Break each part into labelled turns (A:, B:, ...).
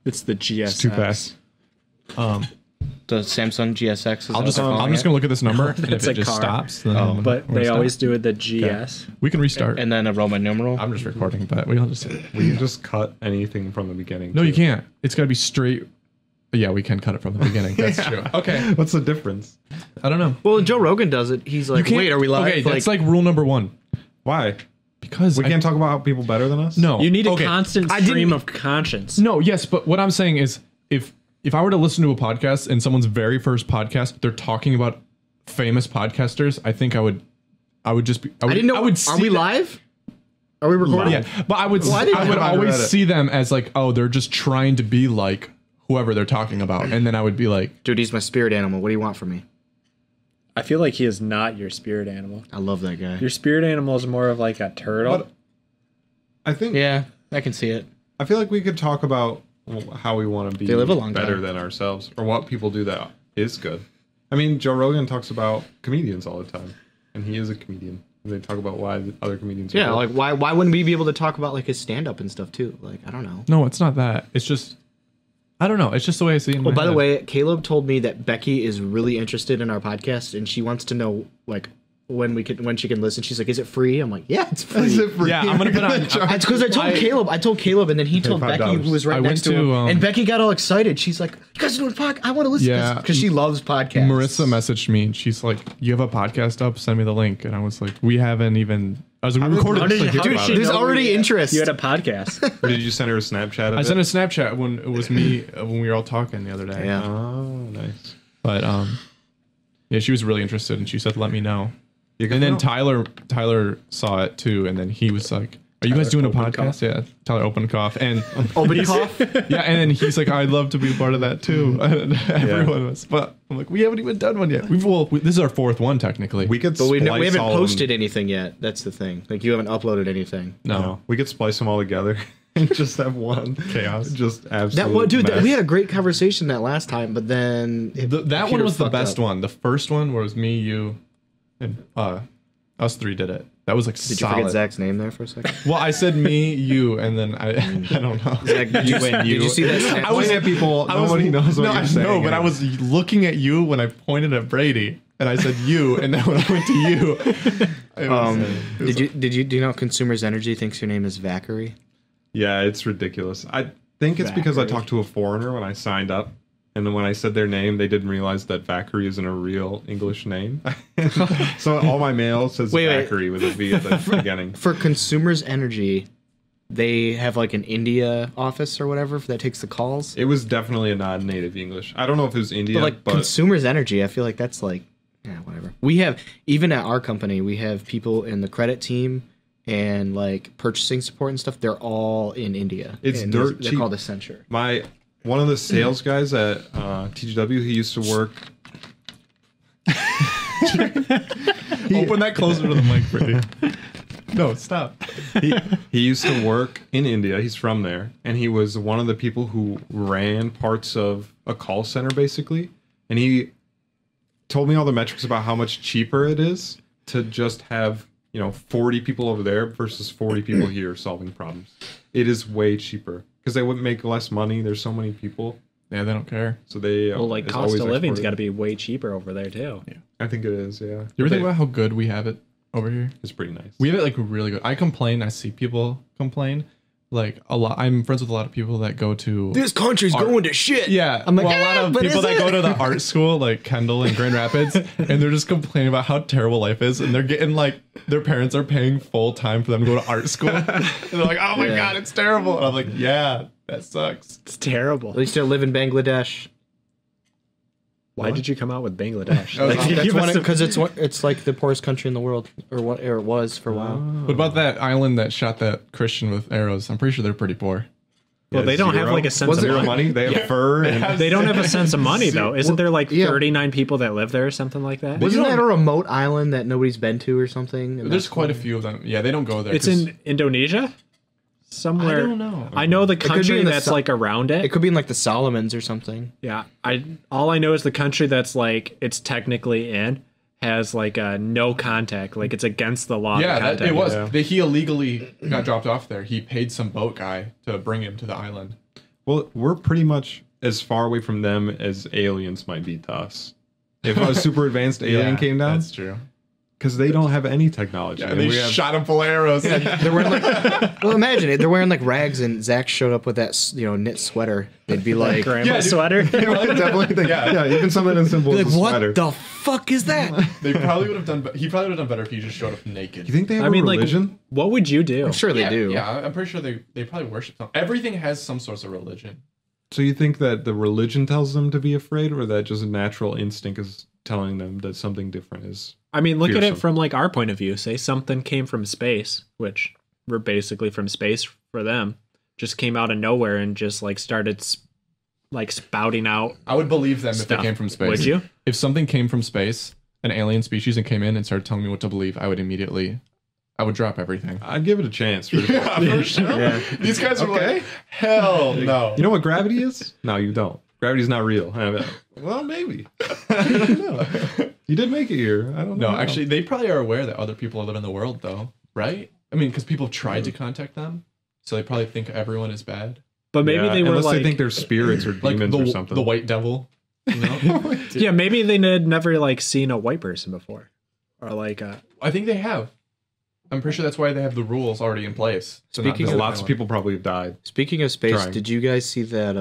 A: It's the GSX.
B: It's too fast.
C: The Samsung GSX.
B: I'm just gonna look at this number, and if
A: a
B: it just
A: car.
B: stops, then
A: But
B: we're
A: they
B: stop.
A: always do it the GS.
B: We can restart.
C: And then a Roman numeral.
B: I'm just recording, but we all just.
D: We can just cut anything from the beginning.
B: No,
D: too.
B: you can't. It's got to be straight. Yeah, we can cut it from the beginning. That's true. Okay.
D: What's the difference?
B: I don't know.
C: Well, Joe Rogan does it. He's like, wait, are we live?
B: Okay, that's like rule number 1.
D: Why?
B: Because
D: We can't talk about people better than us?
B: No,
A: You need a
B: okay.
A: constant stream of conscience.
B: No, yes, but what I'm saying is, if I were to listen to a podcast and someone's very first podcast, they're talking about famous podcasters, I think I would just be.
C: I didn't know.
B: I would
C: Are we live? Are we recording?
B: Yeah, but I would.
C: I didn't
B: I would
C: know.
B: always
D: I read it.
B: see them as like, oh, they're just trying to be like whoever they're talking about, and then I would be like,
C: Dude, he's my spirit animal. What do you want from me?
A: I feel like he is not your spirit animal.
C: I love that guy.
A: Your spirit animal is more of like a turtle.
D: But I think.
C: Yeah, I can see it.
D: I feel like we could talk about how we want to be
C: They live a long
D: better
C: time.
D: than ourselves, or what people do that is good. I mean, Joe Rogan talks about comedians all the time, and he is a comedian. And they talk about why the other comedians. are
C: Yeah,
D: good.
C: like why wouldn't we be able to talk about like his stand up and stuff too? Like, I don't know.
B: no, it's not that. It's just, I don't know. It's just the way I see it. In
C: Oh,
B: my
C: by the
B: head.
C: way, Caleb told me that Becky is really interested in our podcast, and she wants to know like when she can listen. She's like, "Is it free?" I'm like, "Yeah, it's free."
D: Is it free?
B: Yeah, I'm gonna put on.
C: It's because I told Caleb, and then he told Becky,
D: $5.
C: who was right
B: I
C: next
B: went
C: to him,
B: to,
C: and Becky got all excited. She's like, "You guys are doing a podcast? I want to listen."
B: Yeah.
C: Because she loves podcasts.
B: Marissa messaged me and she's like, "You have a podcast up? Send me the link." And I was like, "We haven't even." I was like, "We recorded."
A: How did,
B: this, like,
A: how did she
C: There's
A: know
C: already interest.
A: You had a podcast.
D: Or did you send her a Snapchat? Of
B: I sent a
D: it?
B: Snapchat when it was me when we were all talking the other day.
C: Yeah.
D: Oh, nice.
B: But yeah, she was really interested and she said, "Let me know."
D: You
B: And then
D: know.
B: Tyler saw it too, and then he was like, "Are you guys doing a podcast?" Yeah, Tyler opened cough, and
C: Open cough.
B: yeah, and then he's like, "I'd love to be a part of that too." And everyone was, but I'm like, "We haven't even done one yet. This is our 4th one technically."
D: we could,
C: But we
D: splice
C: haven't
D: all of them-
C: posted anything yet. That's the thing. Like, you haven't uploaded anything.
B: no
D: We could splice them all together and just have one
B: Chaos.
D: Just absolute.
C: That one, dude.
D: mess.
C: We had a great conversation that last time, but then
B: that one was the best one. The first one was me, you, and us 3 did it. That was like
C: Did you
B: solid.
C: forget Zach's name there for a second?
B: Well, I said me, you, and then I don't know.
C: Zach, did you see that? Snap?
B: I was
D: Pointing at people. Nobody knows what
B: no,
D: you're
B: I
D: saying.
B: know, but I was looking at you when I pointed at Brady, and I said you, and then when I went to you, it was,
C: Do you know Consumers Energy thinks your name is Vackery?
D: Yeah, it's ridiculous. I think it's because I talked to a foreigner when I signed up, and then when I said their name, they didn't realize that Vackery isn't a real English name. So all my mail says
C: Wait.
D: Vackery with a V at the beginning.
C: For Consumers Energy, they have like an India office or whatever that takes the calls.
D: It was definitely a non-native English. I don't know if it was India,
C: But like
D: but
C: Consumers Energy, I feel like that's like, yeah, whatever. We have, even at our company, we have people in the credit team and like purchasing support and stuff. They're all in India.
D: It's
C: And
D: dirt
C: They're
D: cheap.
C: called Accenture.
D: one of the sales guys at TGW, he used to work.
B: open that closer to the mic, Brady. No, stop.
D: He used to work in India. He's from there, and he was one of the people who ran parts of a call center, basically. And he told me all the metrics about how much cheaper it is to just have 40 people over there versus 40 people here solving problems. It is way cheaper because they would make less money. There's so many people,
B: Yeah, they don't care.
D: so they
A: Well, like
D: it's
A: cost
D: always
A: of living's
D: exported.
A: got to be way cheaper over there too.
D: I think it is. Yeah,
B: You ever think about how good we have it over here?
D: It's pretty nice.
B: We have it like really good. I complain. I see people complain. Like a lot. I'm friends with a lot of people that go to.
C: This country's going to shit.
B: Yeah,
C: I'm like,
B: a lot of
C: but
B: people
C: is
B: that
C: it?
B: go to the art school, like Kendall and Grand Rapids, and they're just complaining about how terrible life is, and they're getting like their parents are paying full time for them to go to art school, and they're like, "Oh my god, it's terrible." And I'm like, "Yeah, that sucks."
A: It's terrible.
C: At least they live in Bangladesh.
A: Why did you come out with Bangladesh?
C: That's one because it's like the poorest country in the world, or it was for a while.
B: What about that island that shot that Christian with arrows? I'm pretty sure they're pretty poor.
A: Well, they don't have like a sense of
D: Zero
A: money.
D: money. They have fur. And
A: They don't have a sense of money though. Isn't there like
C: yeah.
A: 39 people that live there or something like that?
C: Wasn't that a remote island that nobody's been to or something? And
B: There's
C: that's
B: quite a
C: why-
B: few of them. Yeah, they don't go there.
A: It's
B: 'cause-
A: in Indonesia? Somewhere.
B: I don't know.
A: I know the
C: could be
A: country
C: in the
A: that's
C: Sol-
A: like around
C: It
A: it.
C: could be in like the Solomons or something.
A: Yeah. All I know is the country that's like it's technically in has like no contact. Like it's against the law.
B: Yeah,
A: to
B: that,
A: contact
B: it was.
D: Yeah.
B: He illegally got dropped off there. He paid some boat guy to bring him to the island.
D: Well, we're pretty much as far away from them as aliens might be to us. If a super advanced alien came down,
B: That's true.
D: because they don't have any technology.
B: Yeah,
D: and
B: they
D: we have,
B: shot him full of arrows.
C: They're wearing like, well, imagine it. They're wearing like rags, and Zach showed up with that, knit sweater. They'd be like,
A: Grandma sweater.
D: definitely think, yeah, even something as simple
C: like,
D: as a
C: what
D: sweater.
C: the fuck is that?
B: They probably would have done. He probably would have done better if he just showed up naked.
D: You think they have
A: I mean,
D: a religion?
A: like, what would you do?
C: I'm sure they do.
B: Yeah, I'm pretty sure they probably worship something. Everything has some sorts of religion.
D: So you think that the religion tells them to be afraid, or that just a natural instinct is telling them that something different is?
A: I mean, look at
D: Fearsome.
A: it from like our point of view. Say something came from space, which we're basically from space for them, just came out of nowhere and just like started like spouting out.
B: I would believe them if
A: Stuff.
B: they came from space.
A: Would you?
B: If something came from space, an alien species, and came in and started telling me what to believe, I would drop everything.
D: I'd give it a chance. For
B: For sure. These guys are like, hell no.
D: You know what gravity is? No, you don't. Gravity's not real. Well, maybe. I don't know. You did make it here. I don't know.
B: No, actually, they probably are aware that other people live in the world, though, right? I mean, because people have tried to contact them, so they probably think everyone is bad.
A: But maybe
D: Yeah,
A: they were
D: unless
A: like,
D: they think they're spirits or
B: Like
D: demons or something.
B: the white devil. You know?
A: yeah, maybe they had never like seen a white person before, or like
B: I think they have. I'm pretty sure that's why they have the rules already in place. So not
C: Speaking
B: visit
D: Lots of
B: anyone.
D: people probably have died.
C: Speaking of space,
D: Trying.
C: did you guys see that?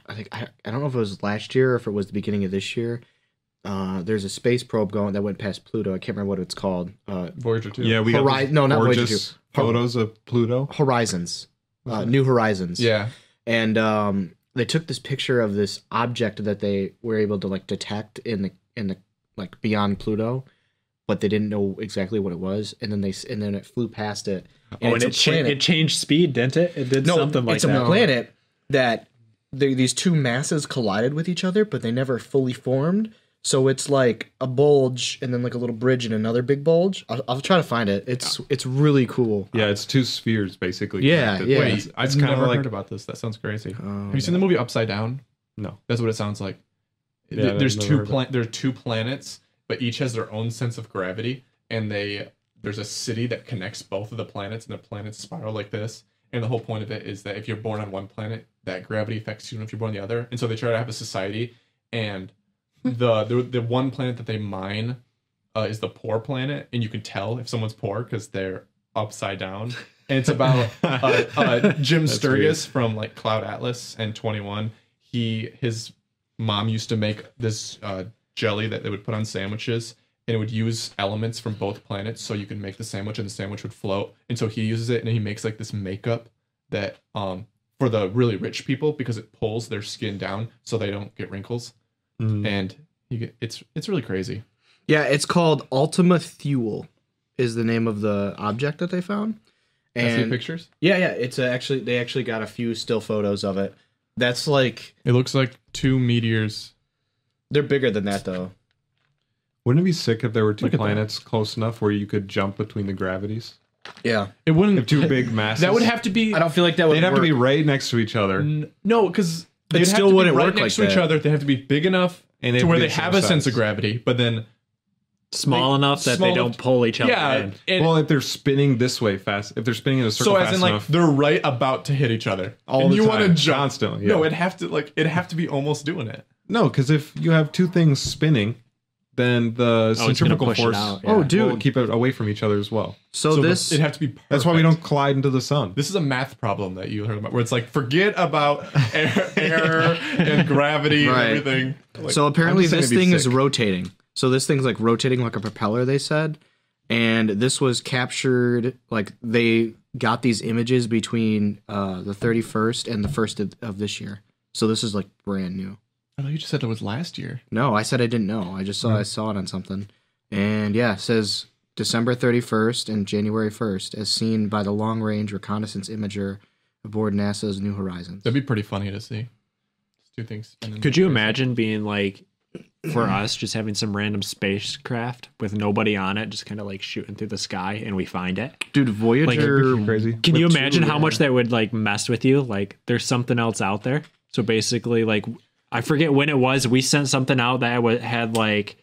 C: I don't know if it was last year or if it was the beginning of this year. There's a space probe going that went past Pluto. I can't remember what it's called.
B: Voyager 2.
D: Yeah, we got
C: Hori-
D: those
C: no, not Voyager
D: gorgeous
C: 2.
D: photos of Pluto.
C: Horizons, New Horizons.
B: Yeah.
C: And they took this picture of this object that they were able to like detect in the like beyond Pluto, but they didn't know exactly what it was. And then it flew past it. And
A: and it changed speed, didn't it? It did something like
C: it's a
A: that.
C: planet that these two masses collided with each other, but they never fully formed. So it's like a bulge and then like a little bridge and another big bulge. I'll try to find it. It's really cool.
D: Yeah, it's two spheres basically.
C: Yeah,
D: connected.
C: yeah.
B: Wait,
D: It's
B: I've
D: kind
B: never
D: of like
B: heard about this. That sounds crazy.
C: Oh,
B: Have you seen the movie Upside Down?
D: no.
B: That's what it sounds like.
D: Yeah,
B: There's
D: I've never heard of
B: there are two planets, but each has their own sense of gravity, and there's a city that connects both of the planets, and the planets spiral like this. And the whole point of it is that if you're born on one planet, that gravity affects you if you're born on the other. And so they try to have a society, and the one planet that they mine is the poor planet, and you can tell if someone's poor because they're upside down. And it's about Jim Sturgis from like Cloud Atlas and 21. His mom used to make this jelly that they would put on sandwiches, and it would use elements from both planets, so you can make the sandwich and the sandwich would float. And so he uses it, and he makes like this makeup that for the really rich people, because it pulls their skin down so they don't get wrinkles. And it's really crazy.
C: Yeah, it's called Ultima Thule is the name of the object that they found.
B: Can I see
C: And
B: pictures?
C: yeah, it's they actually got a few still photos of it. That's like
B: It looks like two meteors.
C: they're bigger than that though.
D: Wouldn't it be sick if there were two
B: Look at that.
D: planets close enough where you could jump between the gravities?
C: Yeah.
B: It wouldn't.
D: If two big masses.
B: That would have to be.
C: I don't feel like that would
D: They'd have to
C: work.
D: be right next to each other.
B: No, because they
C: still
B: have to
C: wouldn't
B: be right
C: work
B: next
C: like
B: to each
C: that.
B: other. They have to be big enough
D: And they
B: to
D: have
B: where
D: to
B: they
D: be the
B: have
D: same
B: a sense
D: size.
B: of gravity, but then
A: Small enough that
B: small
A: they don't
B: enough-
A: pull each other
B: yeah.
A: in.
B: And
D: Well, if they're spinning this way fast, if they're spinning in a circle
B: so as
D: fast
B: in like
D: enough,
B: they're right about to hit each other,
D: all
B: and
D: the
B: you want to
D: time,
B: jump
D: constantly. Yeah.
B: No, it'd have to be almost doing it.
D: No, because if you have two things spinning, then the
A: it's gonna
D: centrifugal
A: push it
D: force
A: out, yeah.
C: Oh, dude.
D: will keep it away from each other as well.
C: So this
B: it'd have to be. Perfect.
D: That's why we don't collide into the sun.
B: This is a math problem that you heard about, where it's like forget about air and gravity
C: Right.
B: and everything. Like,
C: so apparently
D: I'm just saying
C: this
D: it'd be
C: thing is
D: sick.
C: rotating. So this thing's like rotating like a propeller, they said. And this was captured, like they got these images between the 31st and the 1st of this year. So this is like brand new.
B: I thought you just said it was last year.
C: No, I said I didn't know. I just saw I saw it on something. And yeah, it says December 31st and January 1st as seen by the Long Range Reconnaissance Imager aboard NASA's New Horizons.
B: That'd be pretty funny to see. Just two things. spinning
A: Could you
B: crazy.
A: imagine being like, for us, just having some random spacecraft with nobody on it, just kind of like shooting through the sky, and we find it?
C: Dude, Voyager
D: Crazy.
A: Can you
C: with
A: imagine
C: two,
A: how much that would like mess with you? Like, there's something else out there. So basically, like, I forget when it was. We sent something out that had like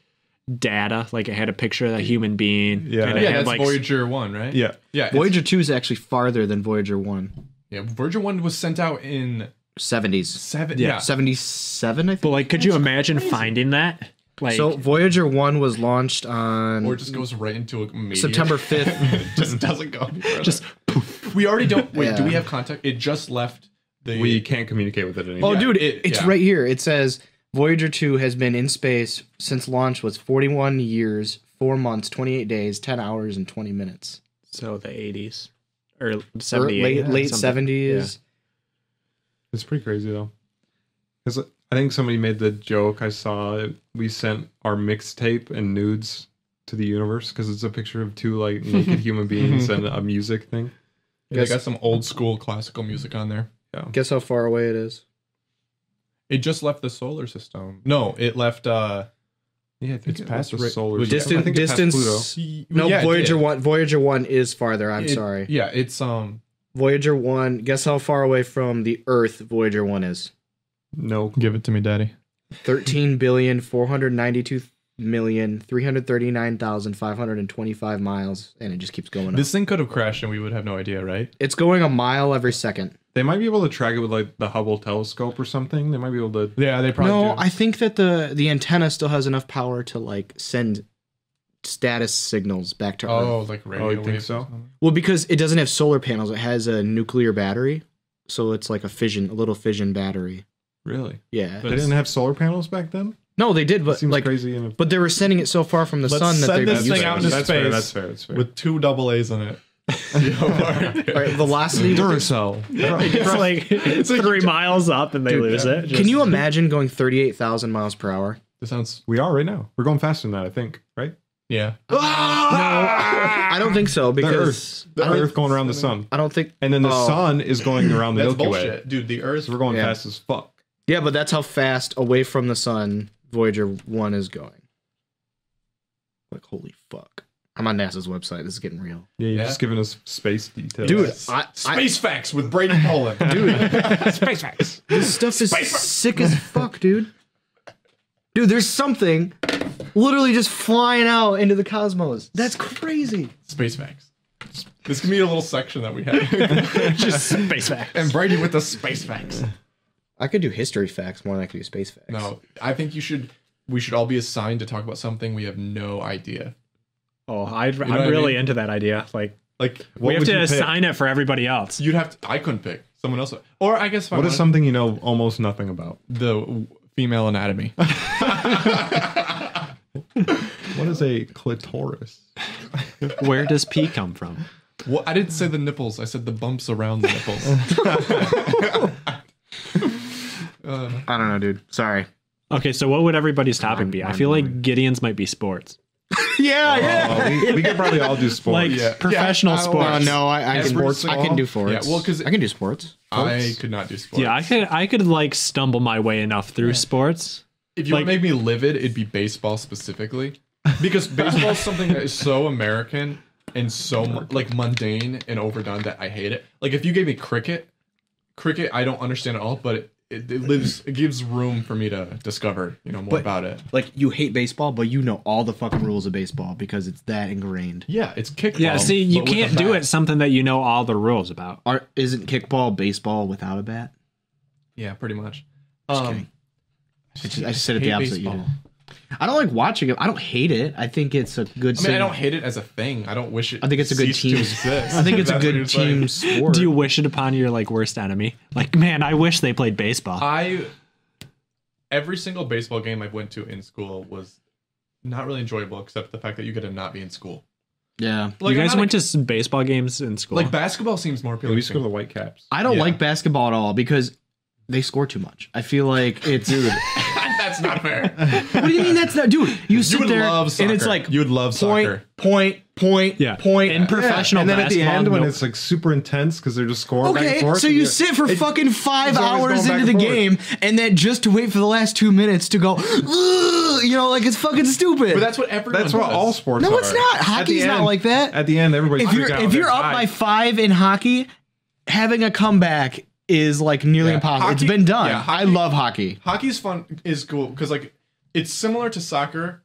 A: data, like it had a picture of a human being.
D: Yeah.
A: and it
B: Yeah,
A: had,
B: that's
A: like,
B: Voyager 1, right?
D: Yeah.
B: Yeah.
C: Voyager 2 is actually farther than Voyager 1.
B: Yeah, Voyager 1 was sent out in
C: 70s.
B: Yeah.
C: 77, I think.
A: But like, could you imagine finding that? Like,
C: So Voyager 1 was launched on
B: Or it just goes right into a meteor.
C: September 5th.
B: It just doesn't go any further.
A: just
B: We already don't. Wait,
C: Yeah.
B: do we have contact? It just left the.
D: We can't communicate with it anymore.
C: Oh,
B: Yeah,
C: dude, it's
B: yeah.
C: right here. It says Voyager 2 has been in space since launch was 41 years, 4 months, 28 days, 10 hours, and 20 minutes.
A: so the 80s or
C: Or
A: 78,
C: late
A: something.
C: 70s.
D: It's pretty crazy though. Because I think somebody made the joke. I saw it. We sent our mixtape and nudes to the universe because it's a picture of two like naked human beings and a music thing.
B: Yeah, they got some old school classical music on there.
C: Guess how far away it is?
B: It just left the solar system. No, it left.
D: Yeah, I think
B: It's
D: it's
B: past
D: past the
B: ra-
D: solar
B: was
D: system. I think it passed
C: distance.
D: Pluto.
C: No,
B: Yeah, it
C: Voyager
B: did.
C: 1. Voyager 1 is farther. I'm sorry.
B: Yeah, it's
C: Voyager 1. Guess how far away from the Earth Voyager 1 is?
D: No,
B: Give it to me, Daddy.
C: 13,492,339,525 miles, and it just keeps going up.
B: This thing could have crashed and we would have no idea, right?
C: It's going a mile every second.
D: they might be able to track it with like the Hubble telescope or something. They might be able to.
B: Yeah, they probably
C: No,
B: do.
C: I think that the antenna still has enough power to like send status signals back to Earth.
B: Oh, like radio
D: you think
B: waves
D: so?
B: or something?
C: Well, because it doesn't have solar panels, it has a nuclear battery, so it's like a little fission battery.
D: Really?
C: Yeah.
D: They didn't have solar panels back then.
C: No, they did, but
D: Seems
C: like,
D: crazy. In a,
C: but they were sending it so far from the
B: Let's
C: sun that
B: send
C: they're
B: this
C: using
B: thing out
C: it.
B: into
D: that's fair.
B: space
D: That's fair. That's fair.
B: With 2 double A's in it.
C: All right, velocity.
D: Duracell.
A: It's like it's 3 miles up and they lose it.
C: Can you imagine going 38,000 miles per hour?
B: This sounds.
D: We are right now. We're going faster than that. I think. Right.
B: Yeah.
C: No, I don't think so
D: The
C: because
D: Earth. The Earth going around the sun,
C: I don't think.
D: and then the
C: Oh.
D: sun is going around the
B: That's
D: Milky
B: bullshit.
D: Way.
B: Dude, the Earth.
D: So we're going
C: Yeah.
D: fast as fuck.
C: Yeah, but that's how fast away from the sun Voyager 1 is going. Like, holy fuck. I'm on NASA's website. This is getting real.
D: Yeah, you're
B: Yeah.
D: just giving us space details.
C: Dude,
B: Yes.
C: I-
B: Space Facts with Brady Poland.
A: Space facts.
C: This stuff is sick as fuck, dude. Dude, there's something literally just flying out into the cosmos. That's crazy.
B: Space Facts. This can be a little section that we have.
A: Just space facts.
B: And Brady with the Space Facts.
C: I could do history facts more than I could do space facts.
B: No, I think we should all be assigned to talk about something we have no idea.
A: Oh,
B: know
A: I'm
B: what I
A: really
B: mean?
A: into that idea. Like,
B: Like,
A: we have to assign it for everybody else.
B: You'd have to. I couldn't pick someone else. Or I guess if I
D: What is
B: wanted-
D: something you know almost nothing about?
B: the female anatomy.
D: What is a clitoris?
A: Where does pee come from?
B: Well, I didn't say the nipples. I said the bumps around the nipples.
C: I don't know, dude. Sorry.
A: Okay, so what would everybody's topic be? I feel like Gideon's might be sports.
C: Yeah,
D: We could probably all do sports.
A: Like professional
B: Yeah,
A: sports.
C: no, I can.
B: Sports
C: I can do
B: ball?
C: sports.
B: Yeah, well, 'cause
C: I can do sports.
B: I could not do sports.
A: Yeah, I could like stumble my way enough through sports.
B: If you
A: like-
B: would make me livid, it'd be baseball specifically, because baseball is something that is so American and so like mundane and overdone that I hate it. Like if you gave me cricket I don't understand at all, but it gives room for me to discover more about it.
C: Like you hate baseball, but you know all the fucking rules of baseball because it's that ingrained.
B: Yeah, it's kickball.
A: Yeah, see, you
B: but with a
A: can't do
B: bat.
A: it something that you know all the rules about.
C: Isn't kickball baseball without a bat?
B: Yeah, pretty much.
C: kidding. I just said it the
B: hate
C: opposite. You
B: baseball.
C: did. I don't like watching it. I don't hate it. I think it's a good.
B: I mean, I don't hate it as a thing. I don't wish it.
C: I think it's a good
B: ceased to
C: team.
B: exist.
C: I think it's a
B: That's what
C: good
B: you're saying.
C: team sport.
A: Do you wish it upon your like worst enemy? Like, man, I wish they played baseball.
B: Every single baseball game I went to in school was not really enjoyable, except the fact that you get to not be in school.
C: Yeah.
B: Like,
A: you guys
B: I'm not
A: went to some baseball games in school.
B: like basketball seems more
D: We
B: appealing.
D: used to go to the White Caps.
C: I don't
B: Yeah.
C: like basketball at all because they score too much. I feel like it's.
B: That's not fair.
C: What do you mean that's not, dude? You sit
B: would
C: there
B: love soccer.
C: and it's like
B: You would love soccer.
C: point,
A: yeah,
C: point.
A: in professional
D: and then at the
A: basketball.
D: end when
A: no-
D: it's like super intense because they're just scoring back
C: Okay,
D: and forth.
C: so
D: and
C: you
D: you're-
C: sit for fucking 5
D: it's always
C: hours
D: going back
C: into the
D: and
C: game, and then just to wait for the last 2 minutes to go, "Ugh," like it's fucking stupid.
B: But that's what everyone
D: That's what
B: does.
D: all sports
C: No,
D: are.
C: it's not.
D: At the
C: Hockey's not
D: end-
C: like that.
D: At the end, everybody.
C: If you're up by 5 in hockey, having a comeback is like nearly
B: Yeah,
C: impossible.
B: hockey-
C: It's been done.
B: yeah,
C: I
B: hockey-
C: love hockey.
B: Hockey's fun is cool because like it's similar to soccer,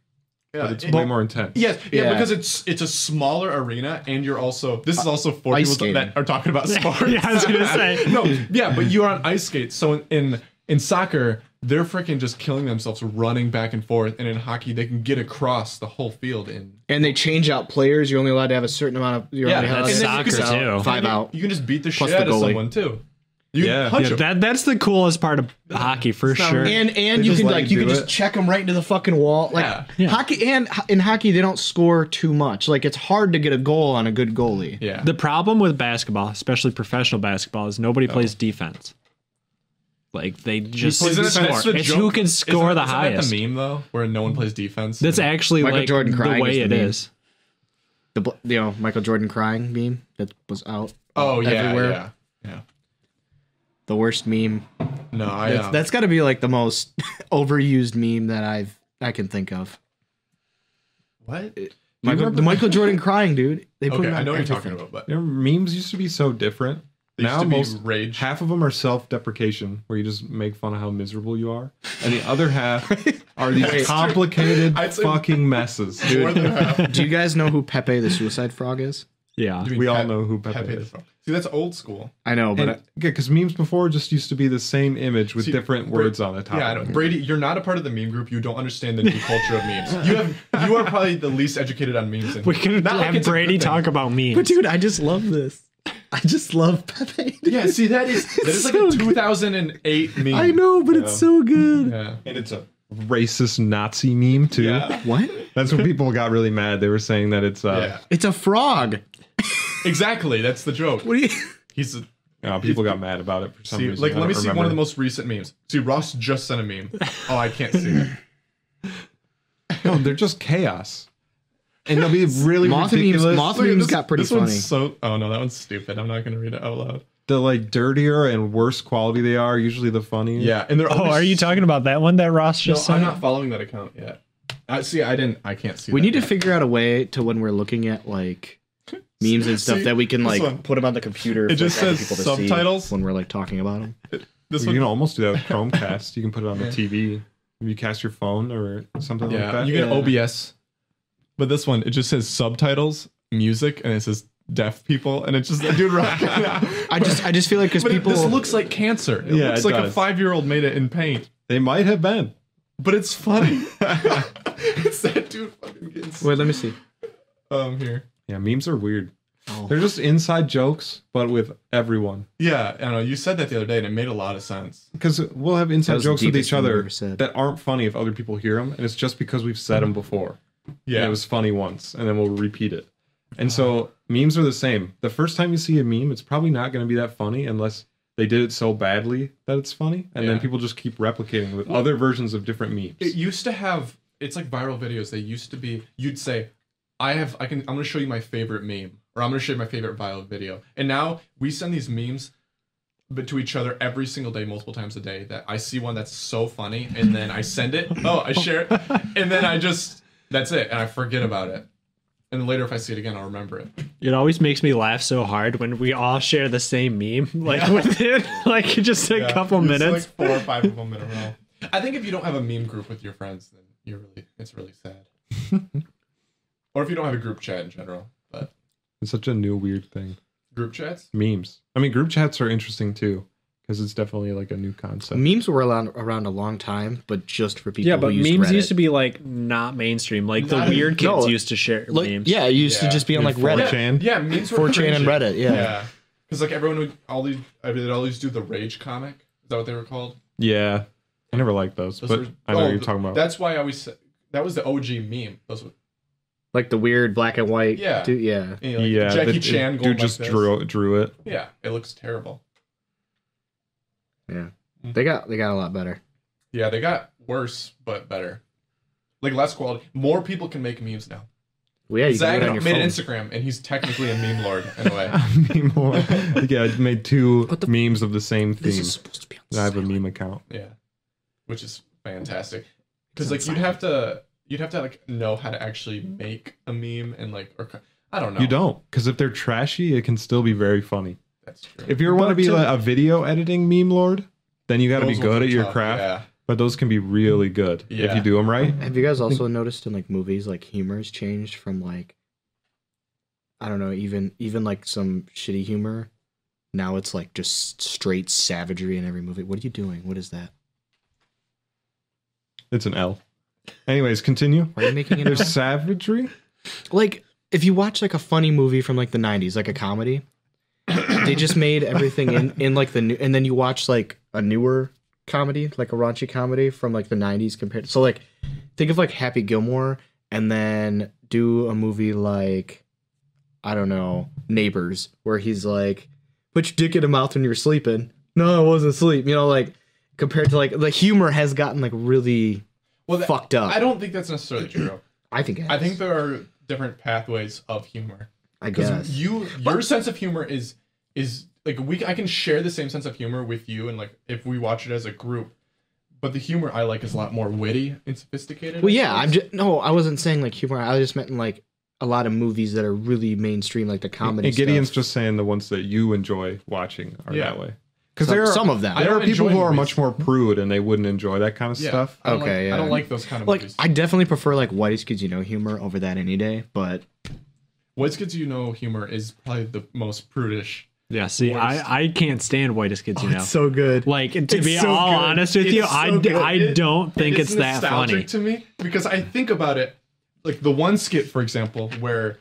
D: but it's way more intense.
B: Yes, yeah,
C: Yeah.
B: because it's a smaller arena, and you're also this is also for
C: Ice
B: people that
C: skating.
B: are talking about sports.
A: Yeah, I was gonna say.
B: No, yeah, but you are on ice skates. So in soccer, they're freaking just killing themselves running back and forth, and in hockey, they can get across the whole field in.
C: And they change out players. You're only allowed to have a certain amount of. You're only allowed to
A: that's
C: have
A: soccer, too.
C: 5 out.
B: You can just beat the
C: Plus
B: shit
C: the
B: out of
C: goalie.
B: someone too. You
D: Yeah.
B: can punch them.
A: That's the coolest part of hockey for sure.
C: And you
D: just
C: can
D: let
C: like
D: you
C: you can
D: do
C: just
D: it.
C: check them right into the fucking wall. Like
B: Yeah.
C: hockey, and in hockey they don't score too much. Like it's hard to get a goal on a good goalie.
B: Yeah.
A: The problem with basketball, especially professional basketball, is nobody plays defense. Like they just
B: Isn't it-
A: score.
B: that's the
A: It's
B: joke.
A: who can score the
B: Isn't
A: highest.
B: that the meme though, where no one plays defense?
A: That's actually
C: Michael
A: like
C: Jordan
A: the
C: crying
A: way
C: is
A: it
C: the meme.
A: is.
C: The Michael Jordan crying meme that was out.
B: oh yeah,
C: everywhere.
B: yeah.
C: The worst meme.
B: No, I
C: That's got to be like the most overused meme that I can think of.
B: what?
C: The Michael Jordan crying, dude. They put
B: Okay,
C: him
B: I
C: on
B: know what you're talking
C: everything.
B: about, but
D: You know, memes used to be so different.
B: they used
D: Now
B: to be
D: most
B: rage.
D: half of them are self-deprecation, where you just make fun of how miserable you are, and the other half are these complicated
B: I'd say-
D: fucking messes,
B: More
D: dude.
B: than half.
C: Do you guys know who Pepe the Suicide Frog is?
A: Yeah.
B: You mean
D: We all know who Pepe
B: the
D: is.
B: Frog. See, that's old school.
C: I know, but
D: And, yeah, because memes before just used to be the same image with
B: See,
D: different
B: Bra-
D: words on the top.
B: Yeah, I know. Brady, you're not a part of the meme group. You don't understand the new culture of memes. You are probably the least educated on memes. And
A: We can
B: not like
A: have
B: it's a
A: Brady
B: good thing.
A: talk about memes.
C: but dude, I just love this. I just love Pepe.
B: Yeah, see, that is like
C: so
B: a
C: good.
B: 2008 meme.
C: I know, but it's so good.
B: Yeah.
D: And it's a racist Nazi meme too.
B: Yeah.
C: What?
D: That's when people got really mad. They were saying that it's
B: Yeah.
C: It's a frog.
B: Exactly. That's the joke.
C: What do you?
B: He's a,
D: people got mad about it for some
B: see,
D: reason.
B: like
D: I
B: let me
D: don't
B: see one of
D: remember.
B: the most recent memes. See, Ross just sent a meme. Oh, I can't see it.
D: No, they're just chaos. And they'll be really
C: Moth
D: ridiculous.
C: memes. Moth
B: Look at
C: memes
B: this-
C: got pretty
B: this
C: funny.
B: One's so. Oh no, that one's stupid. I'm not gonna read it out loud.
D: The like dirtier and worse quality they are, usually the funnier.
B: Yeah, and they're.
A: Oh,
B: always-
A: are you talking about that one that Ross
B: No,
A: just
B: I'm
A: sent?
B: not following that account yet. See, I can't see.
C: We
B: that
C: need to
B: yet.
C: figure out a way to when we're looking at like memes and stuff
B: See,
C: that we can
B: this
C: like
B: one.
C: put them on the computer.
B: It
C: for,
B: just
C: like, other
B: says
C: people to see
B: subtitles.
C: when we're like talking about them.
B: This
D: You
B: one.
D: can almost do that with Chromecast. You can put it on the TV. If you cast your phone or something like
B: Yeah,
D: that.
B: you get OBS. But this one, it just says subtitles, music, and it says deaf people, and it's just a dude rocking out.
C: I just feel like because
B: But
C: people
B: this looks like cancer. It
D: Yeah,
B: looks
D: it
B: like a
D: does.
B: 5-year-old made it in paint.
D: They might have been.
B: But it's funny. It's that dude fucking getting
C: Wait, let me see.
B: here.
D: Yeah, memes are weird.
C: Oh.
D: They're just inside jokes, but with everyone.
B: Yeah, I know. You said that the other day, and it made a lot of sense.
D: Because we'll have
C: That
D: inside
C: was the
D: jokes with
C: deepest
D: each
C: thing I've
D: other
C: ever said.
D: that aren't funny if other people hear them, and it's just because we've said them before.
B: Yeah,
D: And it was funny once, and then we'll repeat it. And so memes are the same. The first time you see a meme, it's probably not going to be that funny unless they did it so badly that it's funny, and then
B: Yeah.
D: people just keep replicating with other versions of different memes.
B: It used to have. It's like viral videos. They used to be. You'd say, I'm going to show you my favorite meme, or I'm going to show you my favorite viral video. And now we send these memes, but to each other every single day, multiple times a day. That I see one that's so funny, and then I send it. Oh, I share it, and then that's it, and I forget about it. And then later, if I see it again, I'll remember it.
A: It always makes me laugh so hard when we all share the same meme, like within like just a couple
B: There's
A: minutes.
B: like 4 or 5 of them in a row. I think if you don't have a meme group with your friends, then it's really sad. Or if you don't have a group chat in general, but
D: It's such a new weird thing.
B: group chats.
D: Memes. I mean, group chats are interesting too, because it's definitely like a new concept.
C: Memes were around a long time, but just for people.
A: Yeah, but
C: who used
A: memes
C: Reddit.
A: used to be like not mainstream. Like the
B: Not-
A: weird kids
C: no,
A: used to share
C: like,
A: memes.
C: yeah, it used to
B: Yeah.
C: just be on like Reddit.
D: 4chan.
B: Yeah, memes were
C: 4chan and
B: cringy.
C: Reddit, yeah.
B: Because like everyone would they'd always do the rage comic. Is that what they were called?
D: Yeah. I never liked those,
B: Those
D: but
B: were-
D: I know
B: oh,
D: what you're talking about.
B: That's why I always said that was the OG meme. Those were
C: Like the weird black and white.
B: Yeah.
C: Dude, yeah.
B: you know, like
D: yeah,
B: Jackie
D: the-
B: Chan going
D: dude
B: like
D: just
B: this.
D: drew it.
B: Yeah, it looks terrible.
C: Yeah. They got a lot better.
B: Yeah, they got worse but better. Like less quality. More people can make memes now.
C: Well, yeah, you
B: Zach
C: can do it on your
B: made
C: phone.
B: an Instagram, and he's technically a meme lord in a way.
D: Meme more. Yeah, I made two
C: What the-
D: memes of the same
C: This
D: theme.
C: is supposed to be on
D: I have a
C: silent.
D: meme account.
B: Yeah, which is fantastic. Because like you'd have to like know how to actually make a meme and like I don't know.
D: You don't, because if they're trashy, it can still be very funny.
B: That's true.
D: If you want to
C: But
D: be
C: to-
D: like a video editing meme lord, then you got to be
B: Those
D: good
B: ones
D: at
B: are
D: your
B: tough,
D: craft.
B: Yeah.
D: but those can be really good if
B: Yeah.
D: you do them right.
C: Have you guys also noticed in like movies, like humor's changed from like, I don't know, even like some shitty humor. Now it's like just straight savagery in every movie. What are you doing? What is that?
D: It's an L. Anyways, continue.
C: Why are you making it?
D: There's savagery.
C: Like if you watch like a funny movie from like the 90s, like a comedy, they just made everything in like the new, and then you watch like a newer comedy, like a raunchy comedy from like the 90s compared to, so like think of like Happy Gilmore and then do a movie like, I don't know, Neighbors, where he's like, put your dick in your mouth when you're sleeping. No, I wasn't asleep. You know, like compared to like the humor has gotten like really fucked up.
B: I don't think that's necessarily true.
C: I think
B: I think there are different pathways of humor.
C: I guess.
B: Because your sense of humor is like I can share the same sense of humor with you, and like if we watch it as a group, but the humor I like is a lot more witty and sophisticated.
C: Well, yeah, I wasn't saying like humor. I just meant like a lot of movies that are really mainstream, like the comedy.
D: And Gideon's
C: stuff.
D: just saying the ones that you enjoy watching are
B: Yeah.
D: that way. Because
C: Some-
D: there are
C: some of them.
B: I
D: There are
B: don't
D: people
B: enjoy
D: who are
B: movies.
D: much more prude and they wouldn't enjoy that kind of stuff.
B: I don't
C: Okay,
B: like,
C: yeah.
B: I don't like those kind of
C: Like
B: movies.
C: I definitely prefer like Whitest Kids You Know humor over that any day, but
B: What's Kids You Know humor is probably the most prudish.
A: Yeah, see,
B: Worst.
A: I can't stand Whitest Kids, you know.
C: so good.
A: Like, to
C: It's
A: be
C: so
A: all
C: good.
A: honest with
B: It's
A: you,
B: so
A: I
B: good.
A: don't think it's that
B: nostalgic
A: funny.
B: to me because I think about it, like the one skit, for example, where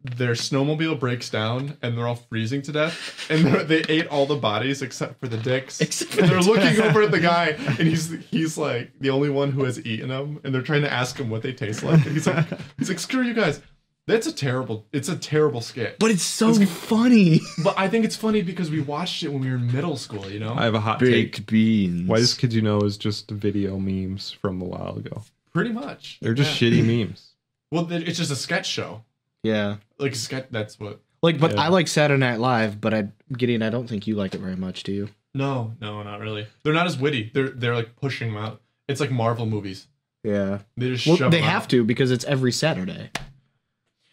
B: their snowmobile breaks down and they're all freezing to death, and they ate all the bodies except for the dicks. And they're looking over at the guy, and he's like the only one who has eaten them, and they're trying to ask him what they taste like. And he's like, screw you guys. It's a terrible skit.
C: But it's so funny.
B: But I think it's funny because we watched it when we were in middle school, you know?
D: I have a hot take.
C: Baked beans.
D: Whitest Kids You Know is just video memes from a while ago.
B: Pretty much.
D: They're just shitty memes.
B: Well, it's just a sketch show.
C: Yeah.
B: Like sketch. That's what.
C: Like, but
D: Yeah.
C: I like Saturday Night Live, but Gideon, I don't think you like it very much, do you?
B: No, not really. They're not as witty. They're like pushing them out. It's like Marvel movies.
C: Yeah.
B: They just
C: Well,
B: shove
C: they
B: them
C: have
B: out.
C: to because it's every Saturday.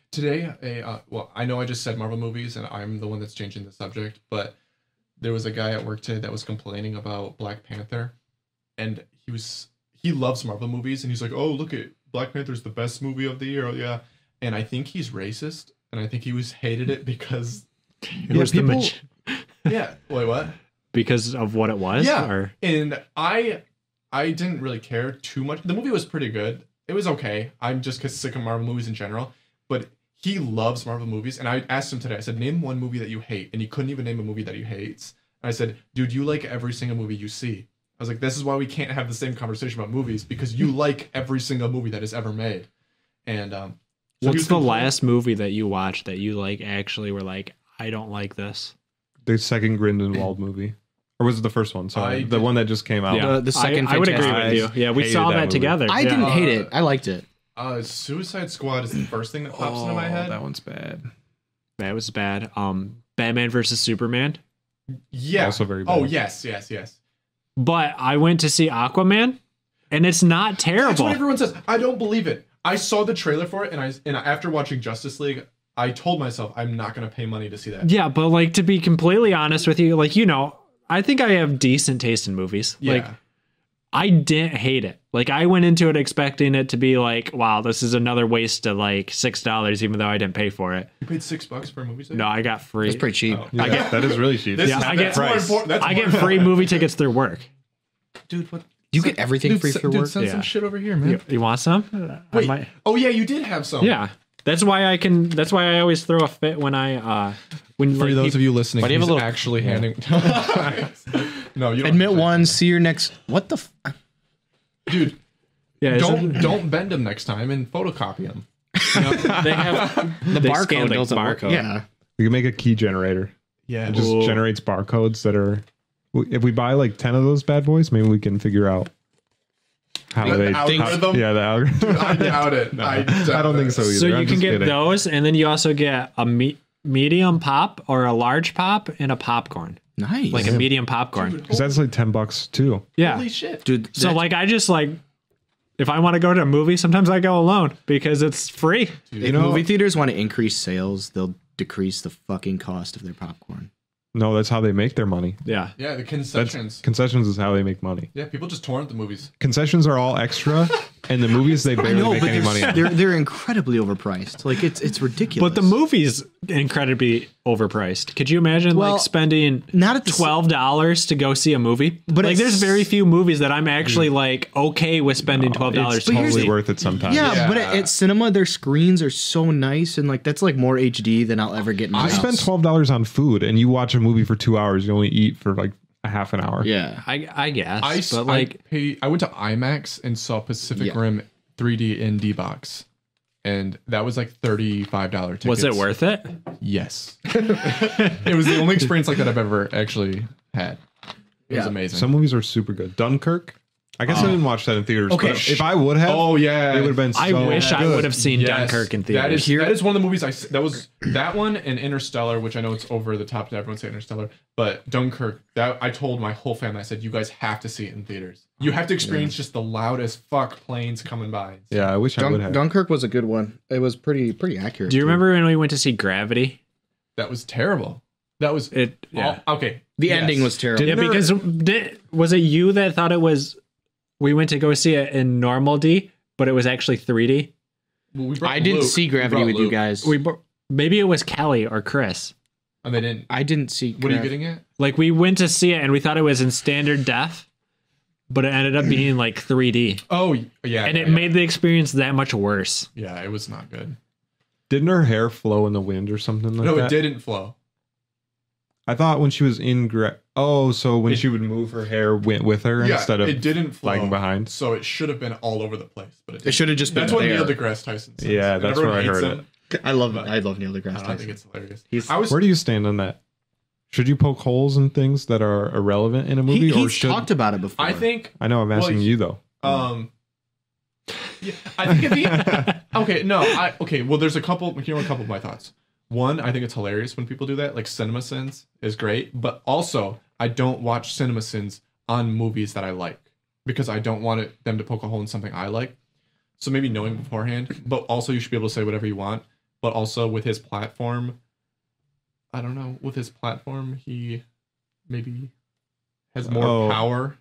B: Today, well, I know I just said Marvel movies, and I'm the one that's changing the subject. But there was a guy at work today that was complaining about Black Panther, and he loves Marvel movies, and he's like, "Oh, look at Black Panther's the best movie of the year." Oh, yeah, and I think he's racist, and I think he hated it because
A: It was the
B: people-
A: mach-
B: yeah. Wait, what?
A: because of what it was?
B: Yeah,
A: Or
B: and I didn't really care too much. The movie was pretty good. It was okay. I'm just sick of Marvel movies in general. But he loves Marvel movies, and I asked him today. I said, "Name one movie that you hate," and he couldn't even name a movie that he hates. And I said, "Dude, you like every single movie you see." I was like, "This is why we can't have the same conversation about movies because you like every single movie that is ever made." And so he
A: what's
B: was
A: the
B: complaining-
A: last movie that you watched that you like actually were like, I don't like this?
D: The second Grindelwald movie. Or was it the first one? Sorry.
B: I
D: The
B: did-
D: one that just came out.
A: Yeah,
C: the second
A: I would agree
C: Fantastic
A: with you. Yeah, we
D: Hated
A: saw
D: that
A: that
D: movie.
A: together.
C: I
A: Yeah.
C: didn't hate it. I liked it.
B: Suicide Squad is the first thing that pops into my head.
D: That one's bad.
A: That was bad. Batman versus Superman.
B: Yeah.
D: Also very
B: Oh
D: bad.
B: yes.
A: But I went to see Aquaman, and it's not
B: That's
A: terrible.
B: what everyone says. I don't believe it. I saw the trailer for it, and after watching Justice League, I told myself I'm not going to pay money to see that.
A: Yeah, but like, to be completely honest with you, like, you know, I think I have decent taste in movies.
B: Yeah.
A: Like, I didn't hate it. Like, I went into it expecting it to be like, wow, this is another waste of like $6, even though I didn't pay for it.
B: You paid $6 for a movie ticket?
A: No, I got free.
C: It's pretty cheap.
B: Oh.
D: Yeah, that is really cheap.
B: This
A: Yeah,
B: is,
A: I
B: that's
A: get-
B: more important. That's
A: I
B: more
A: get free movie tickets through work.
B: Dude, what?
C: You get everything free for work?
B: Send
A: Yeah.
B: some shit over here, man.
A: You want some? I
B: Wait.
A: might.
B: Oh yeah, you did have some.
A: Yeah. That's why I always throw a fit when when
B: For
A: like,
B: those
A: people-
B: of you listening,
C: Why do you have
B: he's
C: a little-
B: actually handing. No, you don't.
C: Admit one, see your next. What the?
B: dude.
A: yeah, it's-
B: Don't bend them next time and photocopy them.
A: they have
C: The
A: they
C: barcode
A: scan the
C: doesn't work.
A: barcode.
C: Yeah.
D: We can make a key generator.
B: Yeah,
D: It just
A: Ooh.
D: generates barcodes that are. If we buy like 10 of those bad boys, maybe we can figure out how
B: The
D: they.
B: algorithm?
D: Yeah, the algorithm.
B: I doubt it. I
D: don't think so either.
A: So
D: I'm
A: you can
D: just
A: get
D: kidding.
A: those, and then you also get a medium pop or a large pop and a popcorn,
C: Nice.
A: like a medium popcorn.
D: Because that's like $10 too.
A: Yeah.
B: Holy shit,
C: dude.
A: So like, I just like, if I want to go to a movie, sometimes I go alone because it's free.
C: if movie theaters want to increase sales, they'll decrease the fucking cost of their popcorn.
D: No, that's how they make their money.
A: Yeah.
E: Yeah, the concessions.
D: Concessions is how they make money.
E: Yeah, people just torrent the movies.
D: Concessions are all extra, and the movies they barely make any money on.
C: they're incredibly overpriced. Like it's ridiculous.
A: But the movie's incredibly overpriced. Could you imagine like spending
C: not at the
A: $12 to go see a movie?
C: But
A: like,
C: it's-
A: there's very few movies that I'm actually like okay with spending $12.
D: It's totally worth it sometimes.
C: Yeah, but at cinema, their screens are so nice, and like that's like more HD than I'll ever get in my
D: I
C: house.
D: spend $12 on food, and you watch a movie for 2 hours. You only eat for like a half an hour.
C: Yeah,
A: I guess. But like,
E: I went to IMAX and saw Pacific
C: Yeah.
E: Rim 3D in D-Box. And that was like $35 tickets.
A: was it worth it?
E: Yes. It was the only experience like that I've ever actually had. It was amazing.
D: Some movies are super good. Dunkirk. I guess I didn't watch that in theaters.
E: Okay.
D: But if I would have,
E: Oh, yeah.
D: it would have been. So
A: I wish I
D: good.
A: would have seen
E: Yes,
A: Dunkirk in theaters.
E: That is one of the movies that was that one and Interstellar, which I know it's over the top to everyone say Interstellar, but Dunkirk, that I told my whole family, I said, you guys have to see it in theaters. You have to experience just the loudest fuck planes coming by.
D: Yeah, I wish I would have.
C: Dunkirk was a good one. It was pretty accurate.
A: Do you
C: too.
A: remember when we went to see Gravity?
E: That was terrible. That was
A: It yeah.
E: okay.
C: The
E: yes.
C: ending was terrible.
A: Yeah, because was it you that thought it was? We went to go see it in normal D, but it was actually 3D.
E: Well, we brought
C: I didn't
E: Luke.
C: see
E: We
C: Gravity
E: brought
C: with you
E: Luke.
C: guys.
A: Maybe it was Kelly or Chris.
E: And they didn't.
C: I didn't see.
E: What are you getting at?
A: Like we went to see it and we thought it was in standard def, but it ended up being like 3D,
E: Oh yeah,
A: and it made the experience that much worse.
E: yeah, it was not good.
D: Didn't her hair flow in the wind or something like
E: No,
D: that?
E: it didn't flow.
D: I thought when she was in so when she would move her hair went with her instead of
E: it didn't flow
D: lagging behind.
E: So it should have been all over the place, but it
C: It should have just been
E: That's what
C: there.
E: Neil deGrasse Tyson says.
D: Yeah,
E: And
D: that's
E: everyone
D: where I
E: hates
D: heard
E: him.
C: I love Neil deGrasse
E: I think
C: Tyson.
E: it's hilarious.
C: He's-
E: I was
D: Where do you stand on that? Should you poke holes in things that are irrelevant in a movie, or
C: He's
D: should?
C: talked about it before.
E: I think
D: I know I'm asking you though.
E: Yeah, I think well, there's a couple. Here are a couple of my thoughts. One, I think it's hilarious when people do that. Like CinemaSins is great, but also I don't watch CinemaSins on movies that I like because I don't want them to poke a hole in something I like. So maybe knowing beforehand, but also you should be able to say whatever you want. But also with his platform, I don't know. With his platform, he maybe has more power.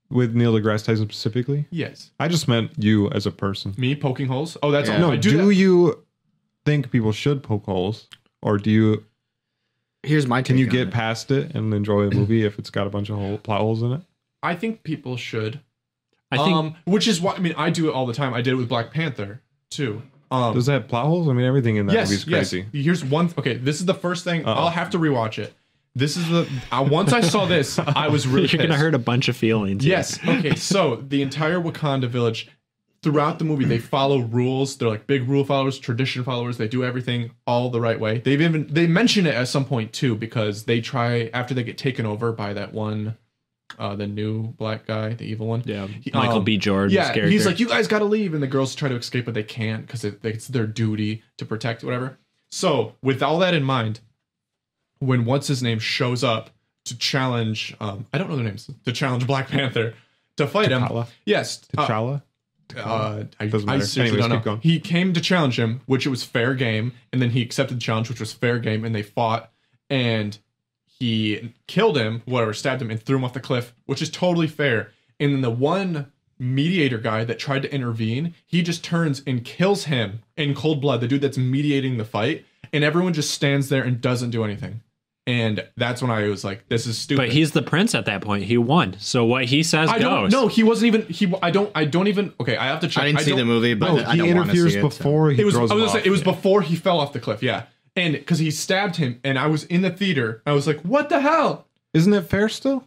D: With Neil deGrasse Tyson specifically,
E: Yes.
D: I just meant you as a person.
E: Me poking holes? Oh, that's
C: Yeah.
E: all.
D: No,
E: I
D: do
E: that.
D: you think people should poke holes, or do you?
C: Here's my take
D: Can you
C: on
D: get
C: it.
D: past it and enjoy a movie if it's got a bunch of plot holes in it?
E: I think people should.
A: I think
E: Which is why I do it all the time. I did it with Black Panther too.
D: Does that have plot holes? I mean, everything in that movie's crazy.
E: Here's one. Okay, this is the first thing. I'll have to rewatch it. This is the. Once I saw this, I was really.
A: you're gonna
E: pissed.
A: hurt a bunch of feelings.
E: Yes. Okay. So the entire Wakanda village, throughout the movie, they follow rules. They're like big rule followers, tradition followers. They do everything all the right way. They mention it at some point too because they try after they get taken over by that one, the new black guy, the evil one.
A: Yeah, Michael B. Jordan's
E: Yeah,
A: character.
E: he's like, you guys got to leave, and the girls try to escape, but they can't because it's their duty to protect whatever. So with all that in mind, when what's his name shows up to challenge, I don't know their names, to challenge Black Panther to fight
D: T'Challa?
E: him. Yes,
D: T'Challa?
E: I
D: Doesn't
E: I
D: matter.
E: seriously
D: Anyways,
E: don't know.
D: keep going.
E: He came to challenge him, which it was fair game, and then he accepted the challenge, which was fair game, and they fought, and he killed him, whatever, stabbed him, and threw him off the cliff, which is totally fair. And then the one mediator guy that tried to intervene, he just turns and kills him in cold blood, the dude that's mediating the fight, and everyone just stands there and doesn't do anything. And that's when I was like, this is stupid.
A: but he's the prince at that point. He won. So what he says
E: I don't
A: goes.
E: know. He wasn't even. I don't even. Okay, I have to check.
C: I didn't see
E: don't-
C: the movie, but
D: No,
C: I
D: he
C: don't want to
D: interferes
C: see it.
D: before he
E: It was. I
D: throws
E: was
D: him
E: gonna say
D: off.
E: it was before he fell off the cliff. Yeah, and because he stabbed him, and I was in the theater. I was like, "What the hell?"
D: Isn't it fair still?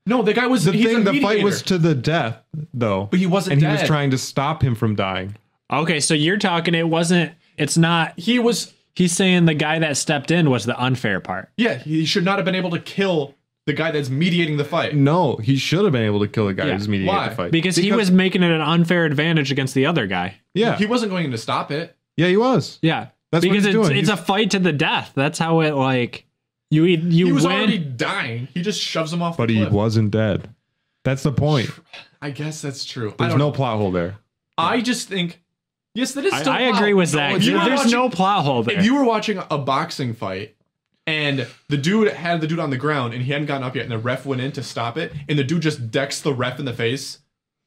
E: No, the guy was.
D: The
E: he's a
D: thing, the fight
E: mediator.
D: was to the death, though.
E: But he wasn't
D: and he
E: dead.
D: was trying to stop him from dying.
A: Okay, so you're talking. It wasn't. It's not.
E: He was.
A: He's saying the guy that stepped in was the unfair part.
E: Yeah, he should not have been able to kill the guy that's mediating the fight.
D: No, he should have been able to kill the guy
A: Yeah.
D: who's mediating
E: Why?
D: the fight.
A: Because he was making it an unfair advantage against the other guy.
D: yeah,
E: He wasn't going in to stop it.
D: yeah, he was.
A: Yeah,
D: That's what
A: because
D: he's
A: it's
D: doing.
A: it's a fight to the death. That's how it like you
E: He was
A: win.
E: already dying. He just shoves him off.
D: But
E: the
D: he
E: cliff.
D: wasn't dead. That's the point.
E: I guess that's true. I
D: There's
E: don't
D: no
E: know.
D: plot hole there.
E: I just think. Yes, that is still.
A: I agree with that.
E: If you were
A: There's
E: watching-
A: no plot hole there.
E: If you were watching a boxing fight And the dude had the dude on the ground, and he hadn't gotten up yet, and the ref went in to stop it, and the dude just decks the ref in the face.